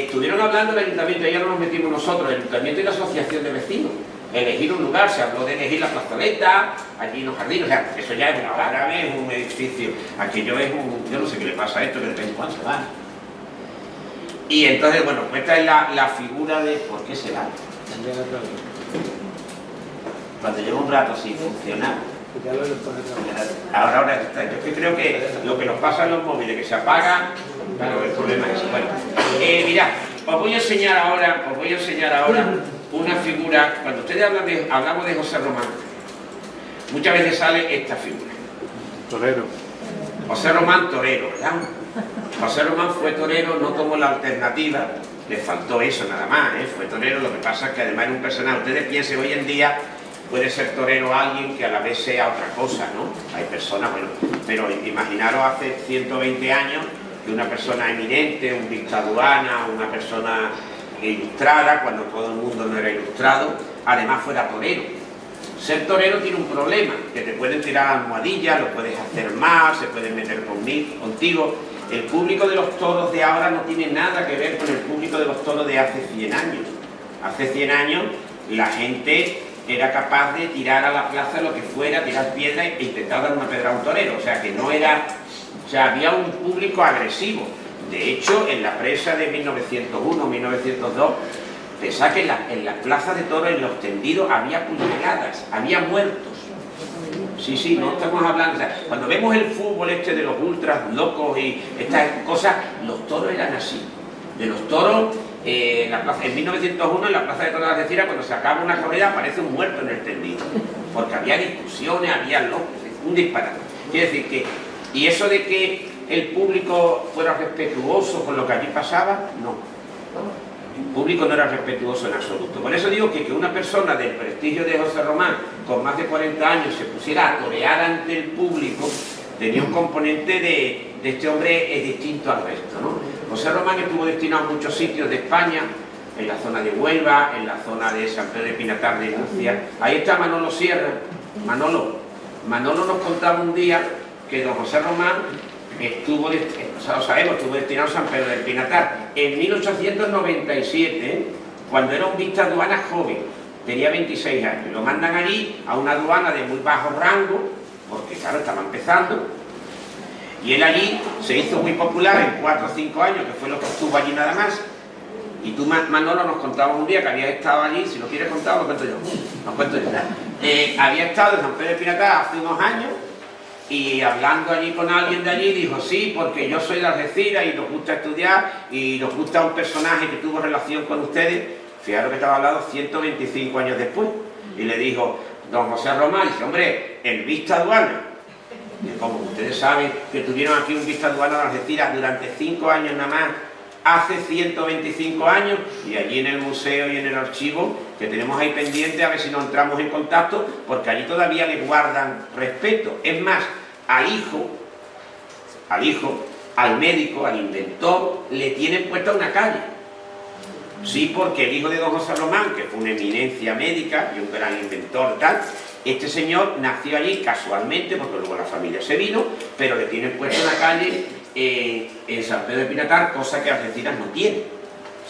Estuvieron hablando del ayuntamiento, ya no nos metimos nosotros, el ayuntamiento y la asociación de vecinos, elegir un lugar, se habló de elegir la plazoleta, allí en los jardines, o sea, eso ya es una árabe, es un edificio, aquello es yo no sé qué le pasa a esto, que de vez en cuando se va. Y entonces, bueno, pues esta es la figura de por qué se va. Cuando lleva un rato sin funcionar. Ahora está. Yo creo que lo que nos pasa en los móviles, que se apaga, claro, el problema es eso. Bueno, mirad, os voy a enseñar ahora una figura. Cuando ustedes hablamos de José Román, muchas veces sale esta figura. Torero. José Román torero, ¿verdad? José Román fue torero, no tomó la alternativa, le faltó eso nada más, fue torero. Lo que pasa es que además era un personaje. Ustedes piensen, hoy en día puede ser torero alguien que a la vez sea otra cosa, ¿no? Hay personas, bueno, pero imaginaros hace 120 años que una persona eminente, un vista aduana, una persona ilustrada, cuando todo el mundo no era ilustrado, además fuera torero. Ser torero tiene un problema, que te pueden tirar almohadillas, lo puedes hacer mal, se pueden meter contigo. El público de los toros de ahora no tiene nada que ver con el público de los toros de hace 100 años. Hace 100 años la gente era capaz de tirar a la plaza lo que fuera, tirar piedras e intentar dar una pedra a un torero. O sea, que no era... O sea, había un público agresivo. De hecho, en la presa de 1901, 1902, pensá que en la plaza de toros, en los tendidos, había puñaladas, había muertos. Sí, no estamos hablando... O sea, cuando vemos el fútbol este de los ultras locos y estas cosas, los toros eran así. De los toros, en 1901, en la plaza de toros de Algeciras, cuando se acaba una corrida, aparece un muerto en el tendido. Porque había discusiones, había locos, un disparate. Quiere decir que... Y eso de que el público fuera respetuoso con lo que allí pasaba, no. El público no era respetuoso en absoluto. Por eso digo que una persona del prestigio de José Román, con más de 40 años, se pusiera a torear ante el público, tenía un componente de este hombre es distinto al resto, ¿no? José Román estuvo destinado a muchos sitios de España, en la zona de Huelva, en la zona de San Pedro de Pinatar de Murcia. Ahí está Manolo Sierra. Manolo nos contaba un día que don José Román estuvo destinado a San Pedro del Pinatar en 1897, cuando era un vistaduana joven, tenía 26 años. Lo mandan allí a una aduana de muy bajo rango, porque claro, estaba empezando, y él allí se hizo muy popular en 4 o 5 años, que fue lo que estuvo allí nada más. Y tú, Manolo, nos contabas un día que habías estado allí, si lo quieres contar, lo cuento yo. Había estado en San Pedro del Pinatar hace unos años, y hablando allí con alguien de allí, dijo, sí, porque yo soy de Algeciras y nos gusta estudiar y nos gusta un personaje que tuvo relación con ustedes. Fijaros que estaba hablando 125 años después. Y le dijo, don José Román, dice, hombre, el vistaduana. Y como ustedes saben que tuvieron aquí un vistaduana de Algeciras durante 5 años nada más, hace 125 años, y allí en el museo y en el archivo que tenemos ahí pendiente, a ver si nos entramos en contacto, porque allí todavía le guardan respeto. Es más, al hijo, al médico, al inventor, le tienen puesta una calle. Sí, porque el hijo de don José Román, que fue una eminencia médica y un gran inventor tal, este señor nació allí casualmente, porque luego la familia se vino, pero le tienen puesta una calle en San Pedro de Pinatar, cosa que Algeciras no tiene.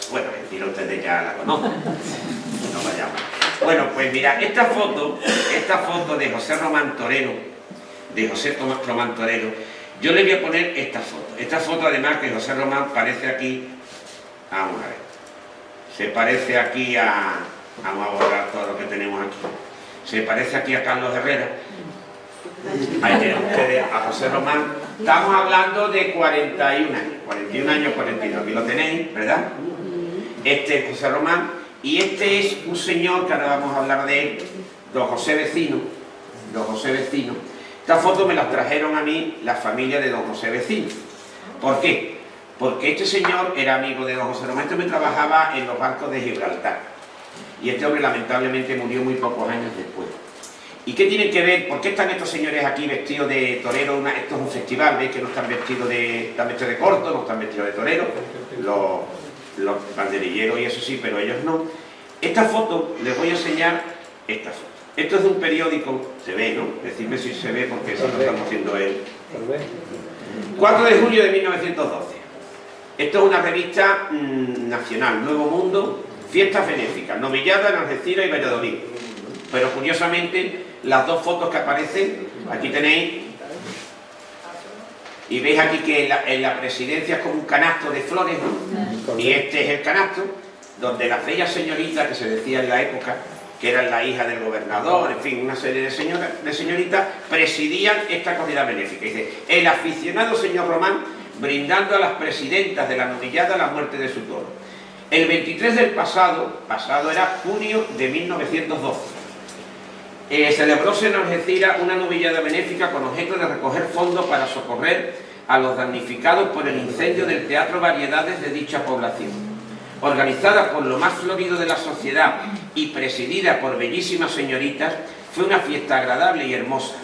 Bueno, Algeciras ustedes ya la conocen. No vayamos. Bueno, pues mira, esta foto de José Román Torero, yo le voy a poner esta foto. Esta foto, además, que José Román parece aquí, vamos a ver, se parece aquí vamos a borrar todo lo que tenemos aquí, se parece aquí a Carlos Herrera. Ahí tienen ustedes a José Román. Estamos hablando de 41 años, 42, aquí lo tenéis, ¿verdad? Este es José Román, y este es un señor que ahora vamos a hablar de él, don José Vecino. Esta foto me la trajeron a mí la familia de don José Vecino. ¿Por qué? Porque este señor era amigo de don José Román. Este hombre trabajaba en los barcos de Gibraltar, y este hombre lamentablemente murió muy pocos años después. ¿Y qué tienen que ver? ¿Por qué están estos señores aquí vestidos de torero? Esto es un festival, ¿veis que no están vestidos de corto, no están vestidos de torero? Los banderilleros y eso sí, pero ellos no. Esta foto, les voy a enseñar esta foto. Esto es de un periódico, se ve, ¿no? Decidme si se ve, porque eso lo estamos haciendo él. 4 de julio de 1912. Esto es una revista nacional, Nuevo Mundo, fiestas benéficas, novillada en Algeciras y Valladolid. Pero curiosamente, las dos fotos que aparecen, aquí tenéis, y veis aquí que en la presidencia es como un canasto de flores, ¿no? Y este es el canasto, donde las bellas señoritas que se decía en la época, que eran la hija del gobernador, en fin, una serie de señoritas, presidían esta corrida benéfica. Dice, el aficionado señor Román, brindando a las presidentas de la novillada la muerte de su toro. El 23 del pasado era junio de 1912, celebróse en Algeciras una novillada benéfica con objeto de recoger fondos para socorrer a los damnificados por el incendio del Teatro Variedades de dicha población. Organizada por lo más florido de la sociedad y presidida por bellísimas señoritas, fue una fiesta agradable y hermosa.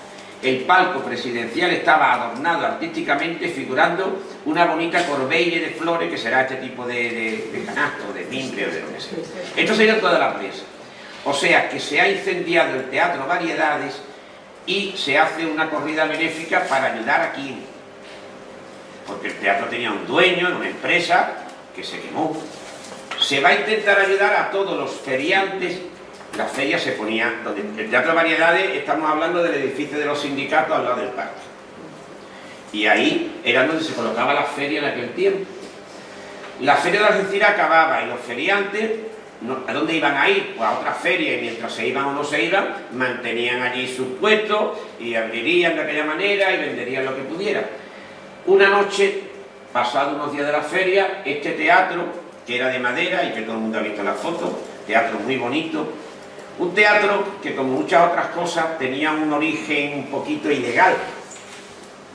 El palco presidencial estaba adornado artísticamente, figurando una bonita corbeille de flores, que será este tipo de canasto, de mimbre o de lo que sea. Esto sería toda la presa. O sea que se ha incendiado el Teatro Variedades y se hace una corrida benéfica para ayudar a quién. Porque el teatro tenía un dueño, una empresa que se quemó. Se va a intentar ayudar a todos los feriantes las ferias se ponían, donde el Teatro de Variedades, estamos hablando del edificio de los sindicatos al lado del parque. Y ahí era donde se colocaba la feria en aquel tiempo. La feria de Algeciras acababa y los feriantes, ¿a dónde iban a ir? Pues a otra feria, y mientras se iban o no se iban, mantenían allí sus puestos y abrirían de aquella manera y venderían lo que pudieran. Una noche, pasados unos días de la feria, este teatro, que era de madera y que todo el mundo ha visto en las fotos, teatro muy bonito, un teatro que como muchas otras cosas tenía un origen un poquito ilegal.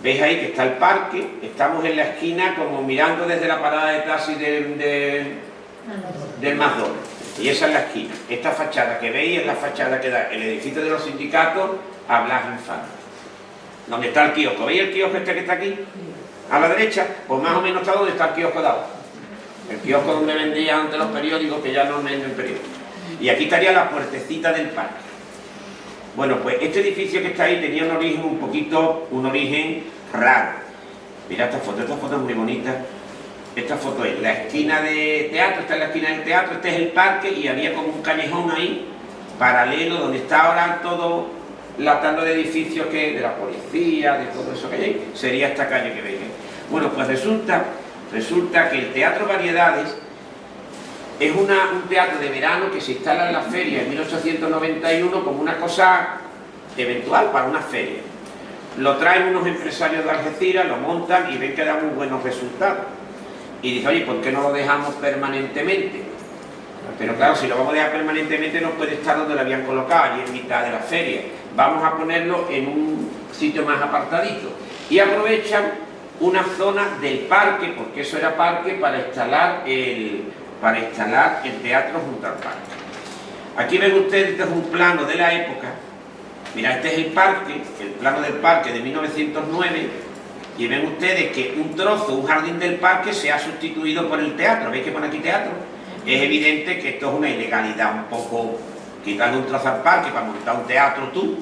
Veis ahí que está el parque, estamos en la esquina como mirando desde la parada de taxi del McDonald's, y esa es la esquina. Esta fachada que veis es la fachada que da el edificio de los sindicatos a Blas Infante, donde está el kiosco. ¿Veis el kiosco este que está aquí? A la derecha, pues más o menos está donde está el kiosco de abajo. El kiosco donde vendían antes los periódicos, que ya no venden periódicos. Y aquí estaría la puertecita del parque. Bueno, pues este edificio que está ahí tenía un origen raro. Mira esta foto es muy bonita. Esta foto es la esquina de teatro, esta es la esquina del teatro, este es el parque y había como un callejón ahí, paralelo, donde está ahora todo la tanda de edificios que de la policía, de todo eso que hay ahí, sería esta calle que veis. Bueno, pues resulta que el Teatro Variedades es un teatro de verano que se instala en la feria en 1891 como una cosa eventual para una feria. Lo traen unos empresarios de Algeciras, lo montan y ven que da muy buenos resultados. Y dice, oye, ¿por qué no lo dejamos permanentemente? Pero claro, si lo vamos a dejar permanentemente no puede estar donde lo habían colocado, allí en mitad de la feria. Vamos a ponerlo en un sitio más apartadito. Y aprovechan una zona del parque, porque eso era parque, para instalar el teatro junto al parque. Aquí ven ustedes, este es un plano de la época. Mira, este es el parque, el plano del parque de 1909, y ven ustedes que un trozo, un jardín del parque se ha sustituido por el teatro. ¿Veis que pone aquí teatro? Es evidente que esto es una ilegalidad un poco, quitarle un trozo al parque para montar un teatro tú.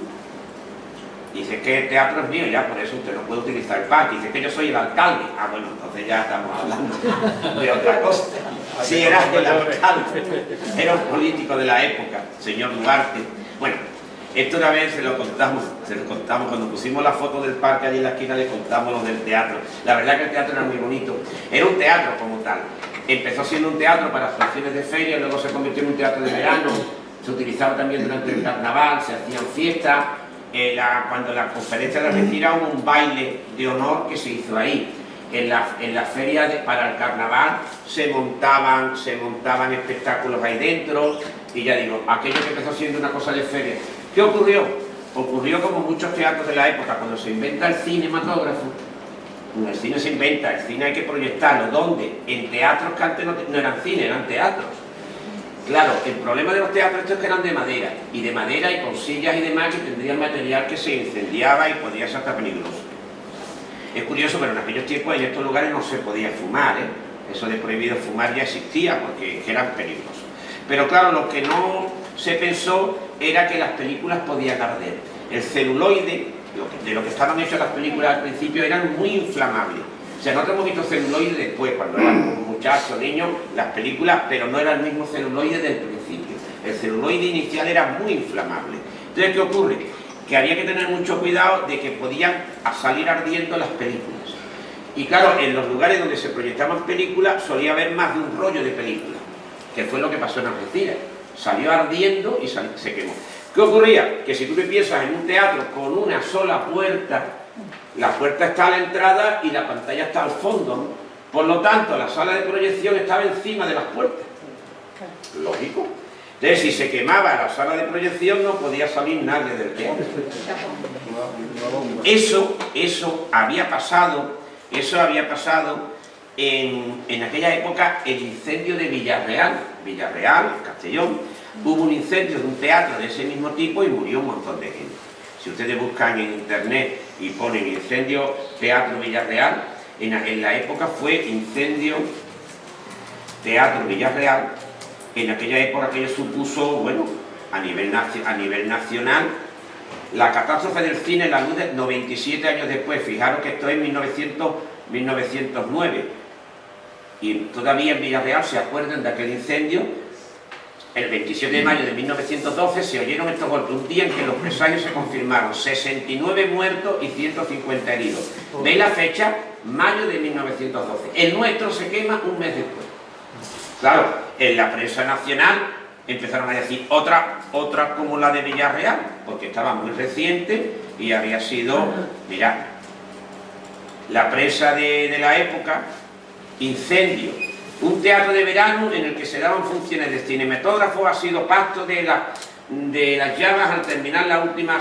Dice que el teatro es mío, ya por eso usted no puede utilizar el parque. Dice que yo soy el alcalde. Ah, bueno, entonces ya estamos hablando de otra cosa. Sí, era el alcalde, era un político de la época, señor Duarte. Bueno, esto una vez se lo contamos cuando pusimos la foto del parque allí en la esquina, le contamos lo del teatro. La verdad que el teatro era muy bonito, era un teatro como tal. Empezó siendo un teatro para funciones de feria, luego se convirtió en un teatro de verano, se utilizaba también durante el carnaval, se hacían fiestas. Cuando la conferencia de Algeciras hubo un baile de honor que se hizo ahí. En la feria para el carnaval se montaban espectáculos ahí dentro, y ya digo, aquello que empezó siendo una cosa de feria. ¿Qué ocurrió? Ocurrió como muchos teatros de la época, cuando se inventa el cinematógrafo. El cine se inventa, el cine hay que proyectarlo. ¿Dónde? En teatros que antes no eran cine, eran teatros. Claro, el problema de los teatros estos es que eran de madera y con sillas y demás, que tendrían material que se incendiaba y podía ser hasta peligroso. Es curioso, pero en aquellos tiempos en estos lugares no se podía fumar, ¿eh? Eso de prohibido fumar ya existía porque eran peligrosos. Pero claro, lo que no se pensó era que las películas podían arder. El celuloide, de lo que estaban hechas las películas al principio, eran muy inflamables. O sea, nosotros hemos visto celuloide después, cuando eran muchachos, niños, las películas, pero no era el mismo celuloide del principio. El celuloide inicial era muy inflamable. Entonces, ¿qué ocurre? Que había que tener mucho cuidado de que podían salir ardiendo las películas. Y claro, en los lugares donde se proyectaban películas solía haber más de un rollo de películas, que fue lo que pasó en Algeciras. Salió ardiendo y se quemó. ¿Qué ocurría? Que si tú te piensas en un teatro con una sola puerta, la puerta está a la entrada y la pantalla está al fondo, ¿no? Por lo tanto, la sala de proyección estaba encima de las puertas. Lógico. Entonces, si se quemaba la sala de proyección, no podía salir nadie del teatro. Eso había pasado en aquella época, el incendio de Villarreal, Castellón. Hubo un incendio de un teatro de ese mismo tipo y murió un montón de gente. Si ustedes buscan en internet y ponen incendio Teatro Villarreal, en la época fue incendio Teatro Villarreal. En aquella época aquello supuso, bueno, a nivel nacional, la catástrofe del cine en la luz de 97 años después. Fijaros que esto es 1909. Y todavía en Villarreal se acuerdan de aquel incendio. el 27 de mayo de 1912 se oyeron estos golpes, un día en que los presagios se confirmaron, 69 muertos y 150 heridos. ¿Veis la fecha? Mayo de 1912. El nuestro se quema un mes después. Claro, en la prensa nacional empezaron a decir otra como la de Villarreal, porque estaba muy reciente y había sido, mirad, la prensa de la época, incendio. Un teatro de verano en el que se daban funciones de cinematógrafo ha sido pacto de las llamas al terminar la última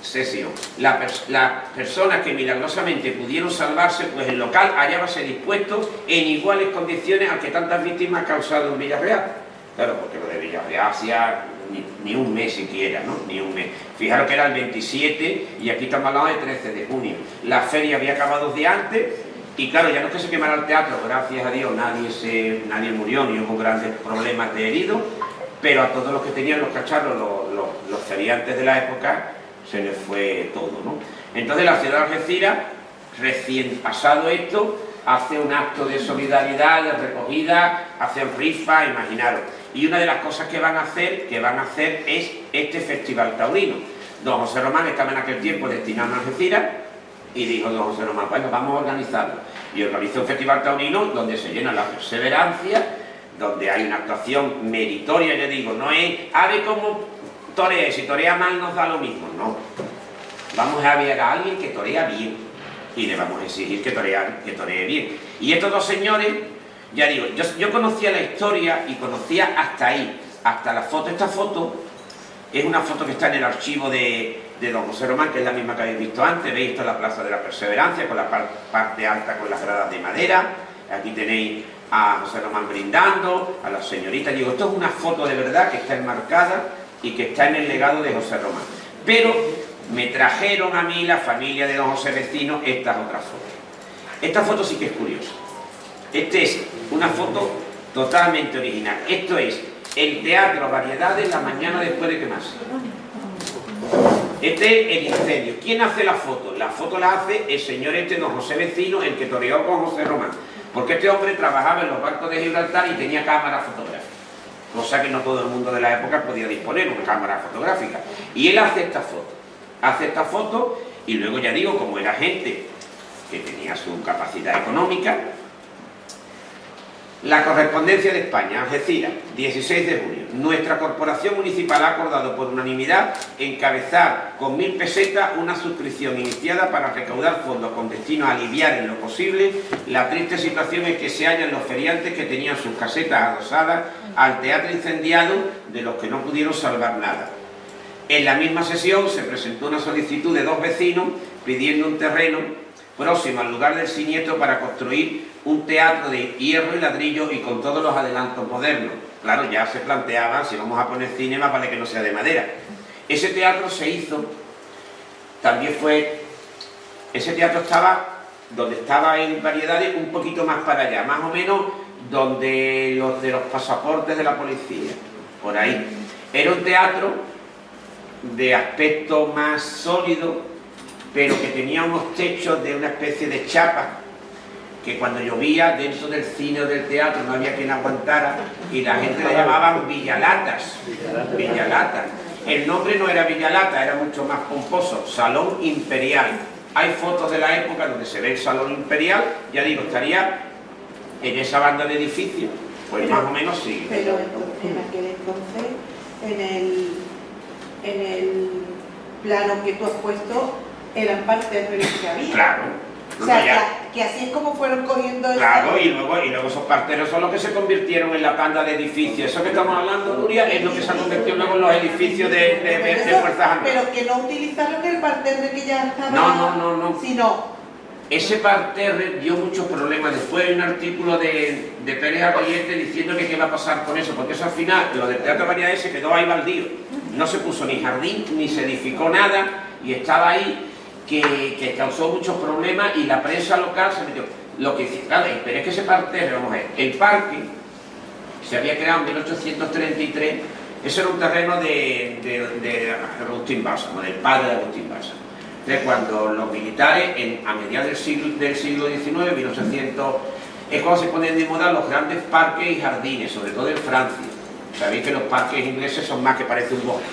sesión. Las personas que milagrosamente pudieron salvarse, pues el local hallábase dispuesto en iguales condiciones al que tantas víctimas ha causado en Villarreal. Claro, porque lo de Villarreal hacía ni un mes siquiera, ¿no? Ni un mes. Fijaros que era el 27 y aquí estamos hablando de 13 de junio. La feria había acabado 2 días antes. Y claro, ya no es que se quemara el teatro, gracias a Dios nadie murió, ni hubo grandes problemas de heridos, pero a todos los que tenían los cacharros, los feriantes de la época, se les fue todo, ¿no? Entonces la ciudad de Algeciras, recién pasado esto, hace un acto de solidaridad, de recogida, hacen rifas, imaginaros. Y una de las cosas que van a hacer es este festival taurino. Don José Román estaba en aquel tiempo destinado a Algeciras, y dijo don José Román, bueno, vamos a organizarlo. Y organizó un festival taurino donde se llena la perseverancia, donde hay una actuación meritoria, yo digo, no es, a ver cómo torea, si torea mal nos da lo mismo, no. Vamos a ver a alguien que torea bien, y le vamos a exigir que toree bien. Y estos dos señores, ya digo, yo conocía la historia y conocía hasta ahí, hasta la foto. Esta foto es una foto que está en el archivo de don José Román, que es la misma que habéis visto antes. Veis, esto es la Plaza de la Perseverancia, con la parte alta con las gradas de madera. Aquí tenéis a José Román brindando, a las señoritas. Digo, esto es una foto de verdad que está enmarcada y que está en el legado de José Román. Pero me trajeron a mí, la familia de don José Vecino, estas otras fotos. Esta foto sí que es curiosa. Esta es una foto totalmente original. Esto es el Teatro Variedades la mañana después de quemarse. Este es el incendio. ¿Quién hace la foto? La foto la hace el señor don José Vecino, el que toreó con José Román. Porque este hombre trabajaba en los barcos de Gibraltar y tenía cámara fotográfica. Cosa que no todo el mundo de la época podía disponer, una cámara fotográfica. Y él hace esta foto. Hace esta foto y luego, ya digo, como era gente que tenía su capacidad económica. La Correspondencia de España, Algeciras, 16 de junio. Nuestra corporación municipal ha acordado por unanimidad encabezar con 1000 pesetas una suscripción iniciada para recaudar fondos con destino a aliviar en lo posible la triste situación en que se hallan los feriantes que tenían sus casetas adosadas al teatro incendiado, de los que no pudieron salvar nada. En la misma sesión se presentó una solicitud de 2 vecinos pidiendo un terreno próximo al lugar del siniestro para construir un teatro de hierro y ladrillo y con todos los adelantos modernos. Claro, ya se planteaba, si vamos a poner cine, más vale que no sea de madera. Ese teatro se hizo, también fue, ese teatro estaba donde estaba en Variedades, un poquito más para allá, más o menos donde los de los pasaportes de la policía, por ahí. Era un teatro de aspecto más sólido, pero que tenía unos techos de una especie de chapa, que cuando llovía dentro del cine o del teatro no había quien aguantara y la gente le llamaban Villalatas. Villalatas. El nombre no era Villalata, era mucho más pomposo, Salón Imperial. Hay fotos de la época donde se ve el Salón Imperial, ya digo, estaría en esa banda de edificios, pues pero, más o menos sí. Pero en aquel entonces, en el plano que tú has puesto, eran partes que había. Claro. O sea, que así es como fueron cogiendo... Claro, y luego esos parteros son los que se convirtieron en la tanda de edificios. Eso que estamos hablando, Nuria, es lo que se ha convertido luego en los edificios de Fuerzas Armadas. Pero que no utilizaron el parterre que ya estaba... No. Sino... Ese parterre dio muchos problemas. Después hay un artículo de Pérez Arroyete diciendo que qué va a pasar con eso, porque eso al final, lo del Teatro Variedades se quedó ahí baldío. No se puso ni jardín, ni se edificó nada, y estaba ahí... Que causó muchos problemas y la prensa local se metió. Lo que dice, claro, pero es que ese parterre, vamos a ver, el parque se había creado en 1833, eso era un terreno de Agustín Bálsamo, del padre de Agustín Bálsamo. Entonces, cuando los militares, a mediados del siglo XIX, 1800, es cuando se ponen de moda los grandes parques y jardines, sobre todo en Francia. Sabéis que los parques ingleses son más que parece un bosque,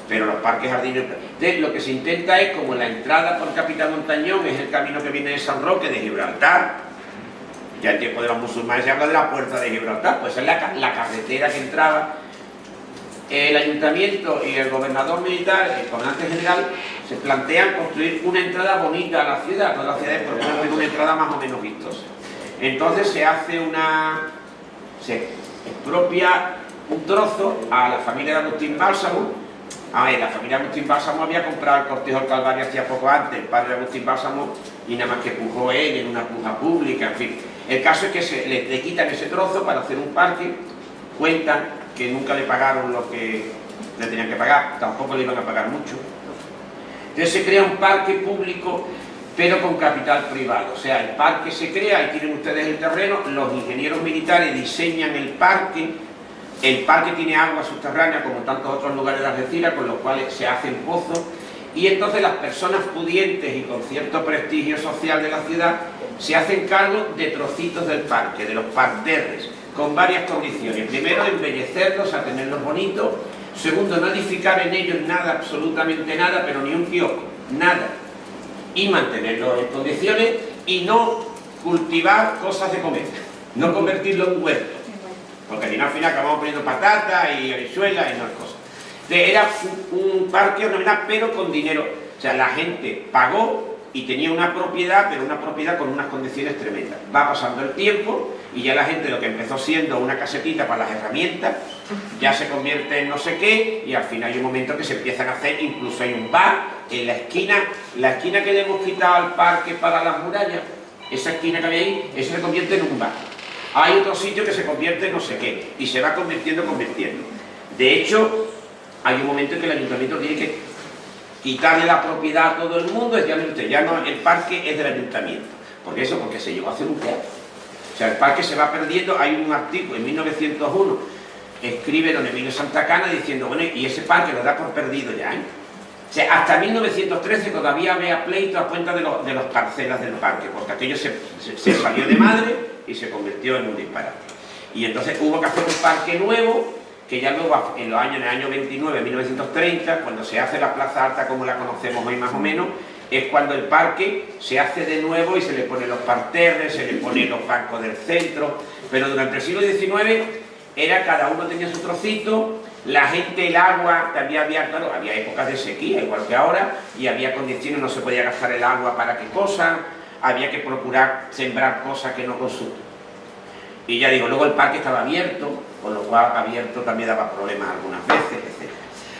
pero los parques jardines... Entonces, lo que se intenta es, como la entrada por Capitán Montañón es el camino que viene de San Roque, de Gibraltar, ya en tiempo de los musulmanes se habla de la puerta de Gibraltar, pues es la carretera que entraba. El ayuntamiento y el gobernador militar, el comandante general, se plantean construir una entrada bonita a la ciudad, todas las ciudades por ejemplo, una entrada más o menos vistosa. Entonces se expropia un trozo a la familia de Agustín Bálsamo. La familia de Agustín Bálsamo había comprado el Cortejo del Calvario hacía poco antes, el padre de Agustín Bálsamo, y nada más que pujó él en una puja pública, en fin. El caso es que le quitan ese trozo para hacer un parque, cuentan que nunca le pagaron lo que le tenían que pagar, tampoco le iban a pagar mucho. Entonces se crea un parque público, pero con capital privado. O sea, el parque se crea, ahí tienen ustedes el terreno, los ingenieros militares diseñan el parque tiene agua subterránea como tantos otros lugares de Algeciras, con los cuales se hacen pozos, y entonces las personas pudientes y con cierto prestigio social de la ciudad se hacen cargo de trocitos del parque, de los parterres, con varias condiciones. Primero, embellecerlos, a tenerlos bonitos. Segundo, no edificar en ellos nada, absolutamente nada, pero ni un kiosco, nada. Y mantenerlos en condiciones y no cultivar cosas de comer, no convertirlo en huerto, porque al final acabamos poniendo patatas y habichuelas y no cosas. Era un parque ornamental, pero con dinero. O sea, la gente pagó y tenía una propiedad, pero una propiedad con unas condiciones tremendas. Va pasando el tiempo y ya la gente, lo que empezó siendo una casetita para las herramientas, ya se convierte en no sé qué, y al final hay un momento que se empiezan a hacer, incluso hay un bar en la esquina que le hemos quitado al parque para las murallas, esa esquina que había ahí, eso se convierte en un bar. Hay otro sitio que se convierte en no sé qué, y se va convirtiendo. De hecho, hay un momento en que el ayuntamiento tiene que quitarle la propiedad a todo el mundo, ya no, el parque es del ayuntamiento. Porque se llegó a hacer un teatro. O sea, el parque se va perdiendo. Hay un artículo en 1901, escribe don Emilio Santacana diciendo, bueno, y ese parque lo da por perdido ya, ¿eh? O sea, hasta 1913 todavía había pleito a cuenta de las parcelas del parque, porque aquello se salió de madre y se convirtió en un disparate. Y entonces hubo que hacer un parque nuevo, que ya luego en el año 29, 1930, cuando se hace la Plaza Alta como la conocemos hoy más o menos, es cuando el parque se hace de nuevo y se le ponen los parterres, se le ponen los bancos del centro, pero durante el siglo XIX cada uno tenía su trocito, la gente, el agua, también había épocas de sequía, igual que ahora, y había condiciones, no se podía gastar el agua para qué cosa, había que procurar sembrar cosas que no consumen. Y ya digo, luego el parque estaba abierto, con lo cual abierto también daba problemas algunas veces, etc.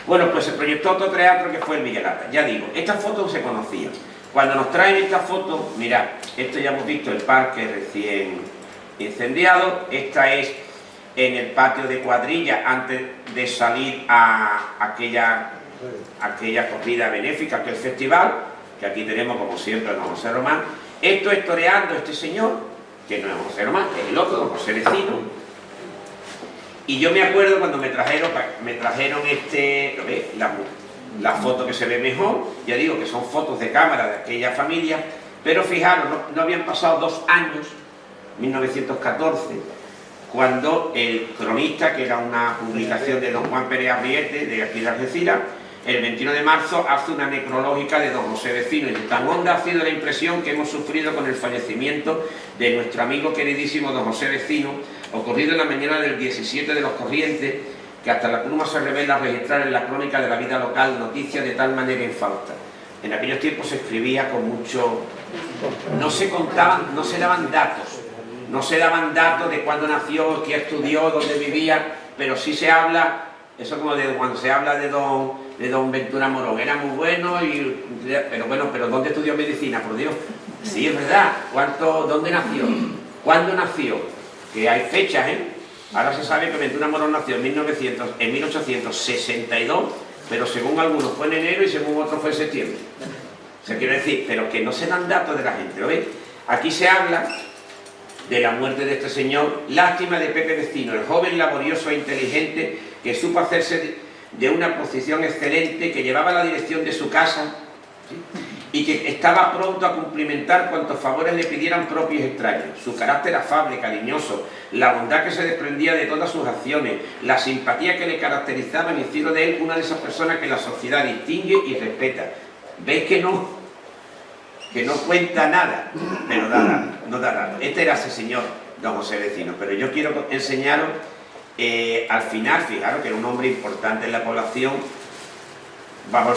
Bueno, pues se proyectó otro teatro que fue el Villalata. Ya digo, estas fotos se conocían. Cuando nos traen esta foto, mirad, esto ya hemos visto el parque recién incendiado, esta es en el patio de Cuadrilla antes de salir a aquella corrida benéfica, aquel festival, que aquí tenemos como siempre a don José Román. Esto es toreando este señor, que no es José Román, es el otro, don José Vecino. Y yo me acuerdo cuando me trajeron la foto que se ve mejor, ya digo que son fotos de cámara de aquella familia, pero fijaros, no habían pasado 2 años, 1914, cuando el Cronista, que era una publicación de don Juan Pérez Arriete, de aquí de Algeciras, el 21 de marzo hace una necrológica de don José Vecino, y tan honda ha sido la impresión que hemos sufrido con el fallecimiento de nuestro amigo queridísimo don José Vecino, ocurrido en la mañana del 17 de los Corrientes, que hasta la pluma se revela registrar en la crónica de la vida local noticias de tal manera infausta. En aquellos tiempos se escribía con mucho... no se contaban, no se daban datos de cuándo nació, qué estudió, dónde vivía, pero sí se habla, eso como de cuando se habla de don Ventura Morón, era muy bueno, pero ¿dónde estudió medicina? Por Dios, sí, es verdad, ¿dónde nació? ¿Cuándo nació? Que hay fechas, ¿eh? Ahora se sabe que Ventura Morón nació en 1862, pero según algunos fue en enero y según otros fue en septiembre. O sea, quiero decir, pero que no se dan datos de la gente, ¿lo veis? Aquí se habla de la muerte de este señor, lástima de Pepe Vecino, el joven laborioso e inteligente que supo hacerse de una posición excelente, que llevaba la dirección de su casa, ¿sí? y que estaba pronto a cumplimentar cuantos favores le pidieran propios extraños. Su carácter afable, cariñoso, la bondad que se desprendía de todas sus acciones, la simpatía que le caracterizaban hicieron de él una de esas personas que la sociedad distingue y respeta. ¿Veis que no cuenta nada? Pero no da nada. Este era ese señor, don José Vecino. Pero yo quiero enseñaros, al final, fijaros que era un hombre importante en la población, baja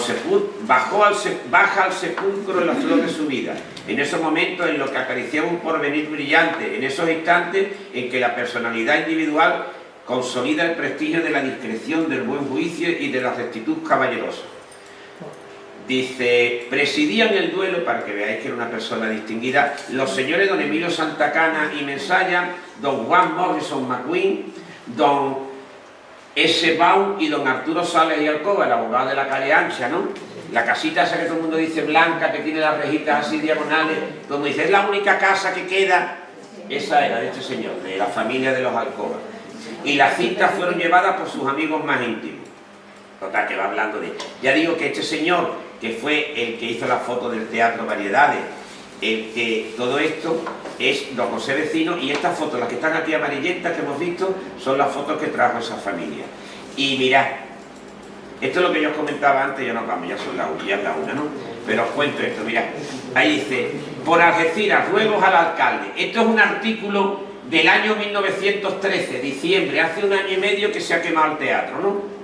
al sepulcro en la flor de su vida, en esos momentos en los que acariciaba un porvenir brillante, en esos instantes en que la personalidad individual consolida el prestigio de la discreción, del buen juicio y de la rectitud caballerosa. Dice, presidían el duelo, para que veáis que era una persona distinguida, los señores don Emilio Santacana y Mensaya, don Juan Morrison McQueen, don S. Baum y don Arturo Sales y Alcoba, el abogado de la calle ancha, ¿no? La casita esa que todo el mundo dice blanca, que tiene las rejitas así diagonales, donde dice, es la única casa que queda. Esa era de este señor, de la familia de los Alcoba. Y las cintas fueron llevadas por sus amigos más íntimos. Total, que va hablando de... Ya digo que este señor, que fue el que hizo la foto del Teatro Variedades, el que todo esto es don José Vecino, y estas fotos, las que están aquí amarillentas que hemos visto, son las fotos que trajo esa familia. Y mirad, esto es lo que yo os comentaba antes, ya nos vamos, ya son ya es la una, ¿no? Pero os cuento esto, mirad, ahí dice, por Algeciras, ruegos al alcalde. Esto es un artículo del año 1913, diciembre, hace un año y medio que se ha quemado el teatro, ¿no?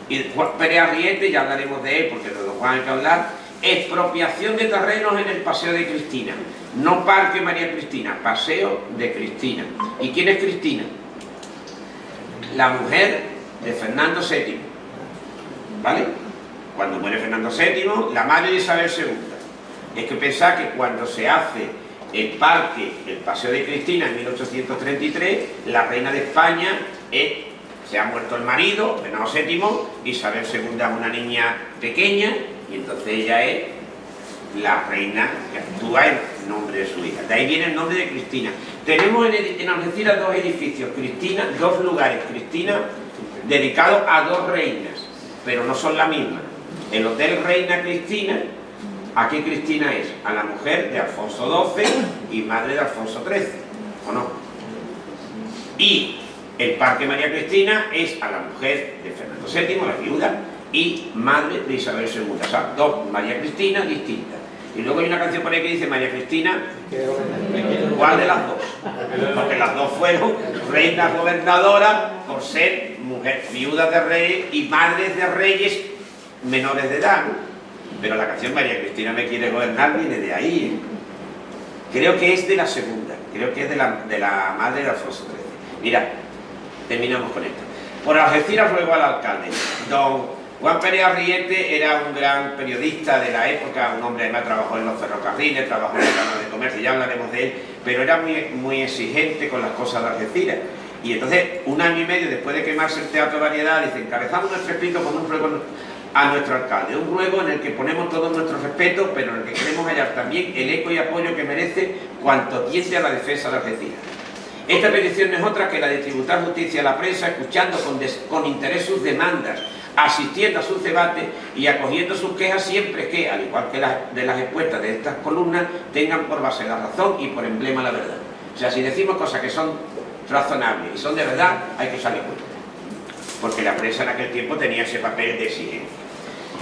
Y Juan Pérez Arriete, ya hablaremos de él, porque de don Juan hay que hablar. Expropiación de terrenos en el Paseo de Cristina, no Parque María Cristina, Paseo de Cristina. ¿Y quién es Cristina? La mujer de Fernando VII, ¿vale? Cuando muere Fernando VII, la madre de Isabel II. Es que pensad que cuando se hace el parque, el Paseo de Cristina en 1833, la reina de España se ha muerto el marido, Fernando VII, Isabel II es una niña pequeña, y entonces ella es la reina que actúa en nombre de su hija. De ahí viene el nombre de Cristina. Tenemos en Algeciras dos edificios, Cristina, dos lugares, Cristina, dedicados a dos reinas, pero no son la misma. El Hotel Reina Cristina, ¿a qué Cristina es? A la mujer de Alfonso XII y madre de Alfonso XIII, ¿o no? Y el Parque María Cristina es a la mujer de Fernando VII, la viuda, y madre de Isabel II. O sea, dos María Cristina distintas. Y luego hay una canción por ahí que dice María Cristina, ¿cuál de las dos? Porque las dos fueron reinas gobernadoras por ser mujeres, viudas de reyes y madres de reyes menores de edad, ¿no? Pero la canción María Cristina me quiere gobernar viene de ahí, ¿eh? Creo que es de la segunda, creo que es de la madre de Alfonso XIII. Mira, terminamos con esto. Por Algeciras ruego al alcalde. Don Juan Pérez Arriete era un gran periodista de la época, un hombre además trabajó en los ferrocarriles, trabajó en la Cámara de Comercio, ya hablaremos de él, pero era muy exigente con las cosas de Algeciras. Y entonces, un año y medio después de quemarse el Teatro Variedad, dice, encabezamos nuestro escrito con un ruego a nuestro alcalde, un ruego en el que ponemos todo nuestro respeto, pero en el que queremos hallar también el eco y apoyo que merece cuanto tiende a la defensa de Algeciras. Esta petición no es otra que la de tributar justicia a la prensa, escuchando con interés sus demandas, asistiendo a sus debates y acogiendo sus quejas siempre que, al igual que de las expuestas de estas columnas, tengan por base la razón y por emblema la verdad. O sea, si decimos cosas que son razonables y son de verdad, hay que usarle cuenta. Porque la prensa en aquel tiempo tenía ese papel de exigencia.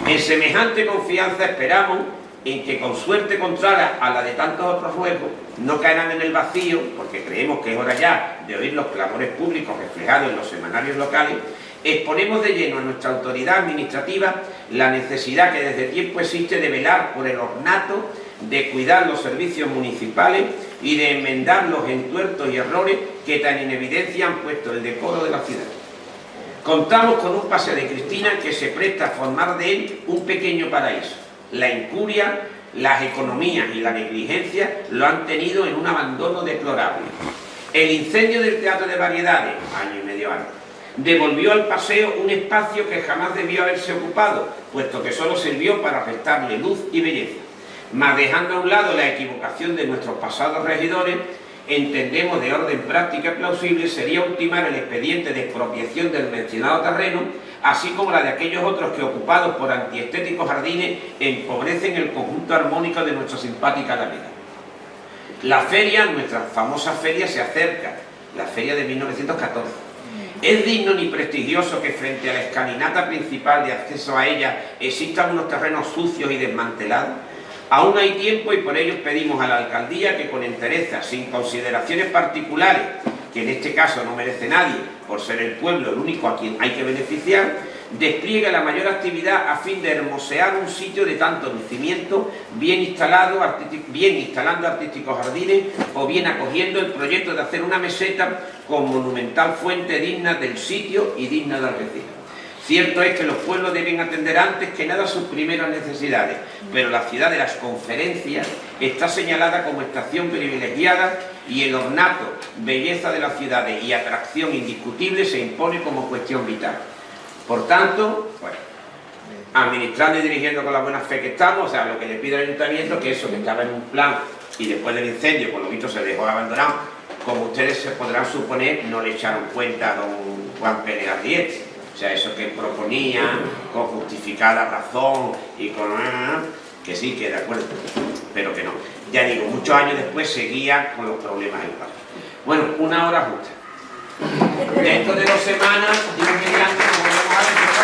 En semejante confianza esperamos en que, con suerte contraria a la de tantos otros ruegos, no caerán en el vacío, porque creemos que es hora ya de oír los clamores públicos reflejados en los semanarios locales. Exponemos de lleno a nuestra autoridad administrativa la necesidad que desde tiempo existe de velar por el ornato, de cuidar los servicios municipales y de enmendar los entuertos y errores que tan en evidencia han puesto el decoro de la ciudad. Contamos con un Paseo de Cristina que se presta a formar de él un pequeño paraíso. La incuria, las economías y la negligencia lo han tenido en un abandono deplorable. El incendio del Teatro de Variedades, año y medio antes, devolvió al paseo un espacio que jamás debió haberse ocupado, puesto que solo sirvió para restarle luz y belleza. Mas, dejando a un lado la equivocación de nuestros pasados regidores, entendemos de orden práctica y plausible sería ultimar el expediente de expropiación del mencionado terreno así como la de aquellos otros que, ocupados por antiestéticos jardines, empobrecen el conjunto armónico de nuestra simpática Alameda. La feria, nuestra famosa feria, se acerca, la feria de 1914. Es digno ni prestigioso que frente a la escalinata principal de acceso a ella existan unos terrenos sucios y desmantelados. Aún hay tiempo y por ello pedimos a la alcaldía que con entereza, sin consideraciones particulares, que en este caso no merece nadie, por ser el pueblo el único a quien hay que beneficiar, despliegue la mayor actividad a fin de hermosear un sitio de tanto lucimiento, bien instalando artísticos jardines o bien acogiendo el proyecto de hacer una meseta con monumental fuente digna del sitio y digna del vecino. Cierto es que los pueblos deben atender antes que nada sus primeras necesidades, pero la ciudad de las conferencias está señalada como estación privilegiada y el ornato, belleza de las ciudades y atracción indiscutible se impone como cuestión vital. Por tanto, bueno, administrando y dirigiendo con la buena fe que estamos, o sea, lo que le pido al ayuntamiento, que eso que estaba en un plan y después del incendio, por lo visto se dejó abandonado, como ustedes se podrán suponer, no le echaron cuenta a don Juan Pérez Arrieta. O sea, eso que proponía, con justificada razón y con... que sí, que de acuerdo, pero que no. Ya digo, muchos años después seguía con los problemas del parque. Bueno, una hora justa. Dentro de 2 semanas, Dios mediante, volvemos a ver.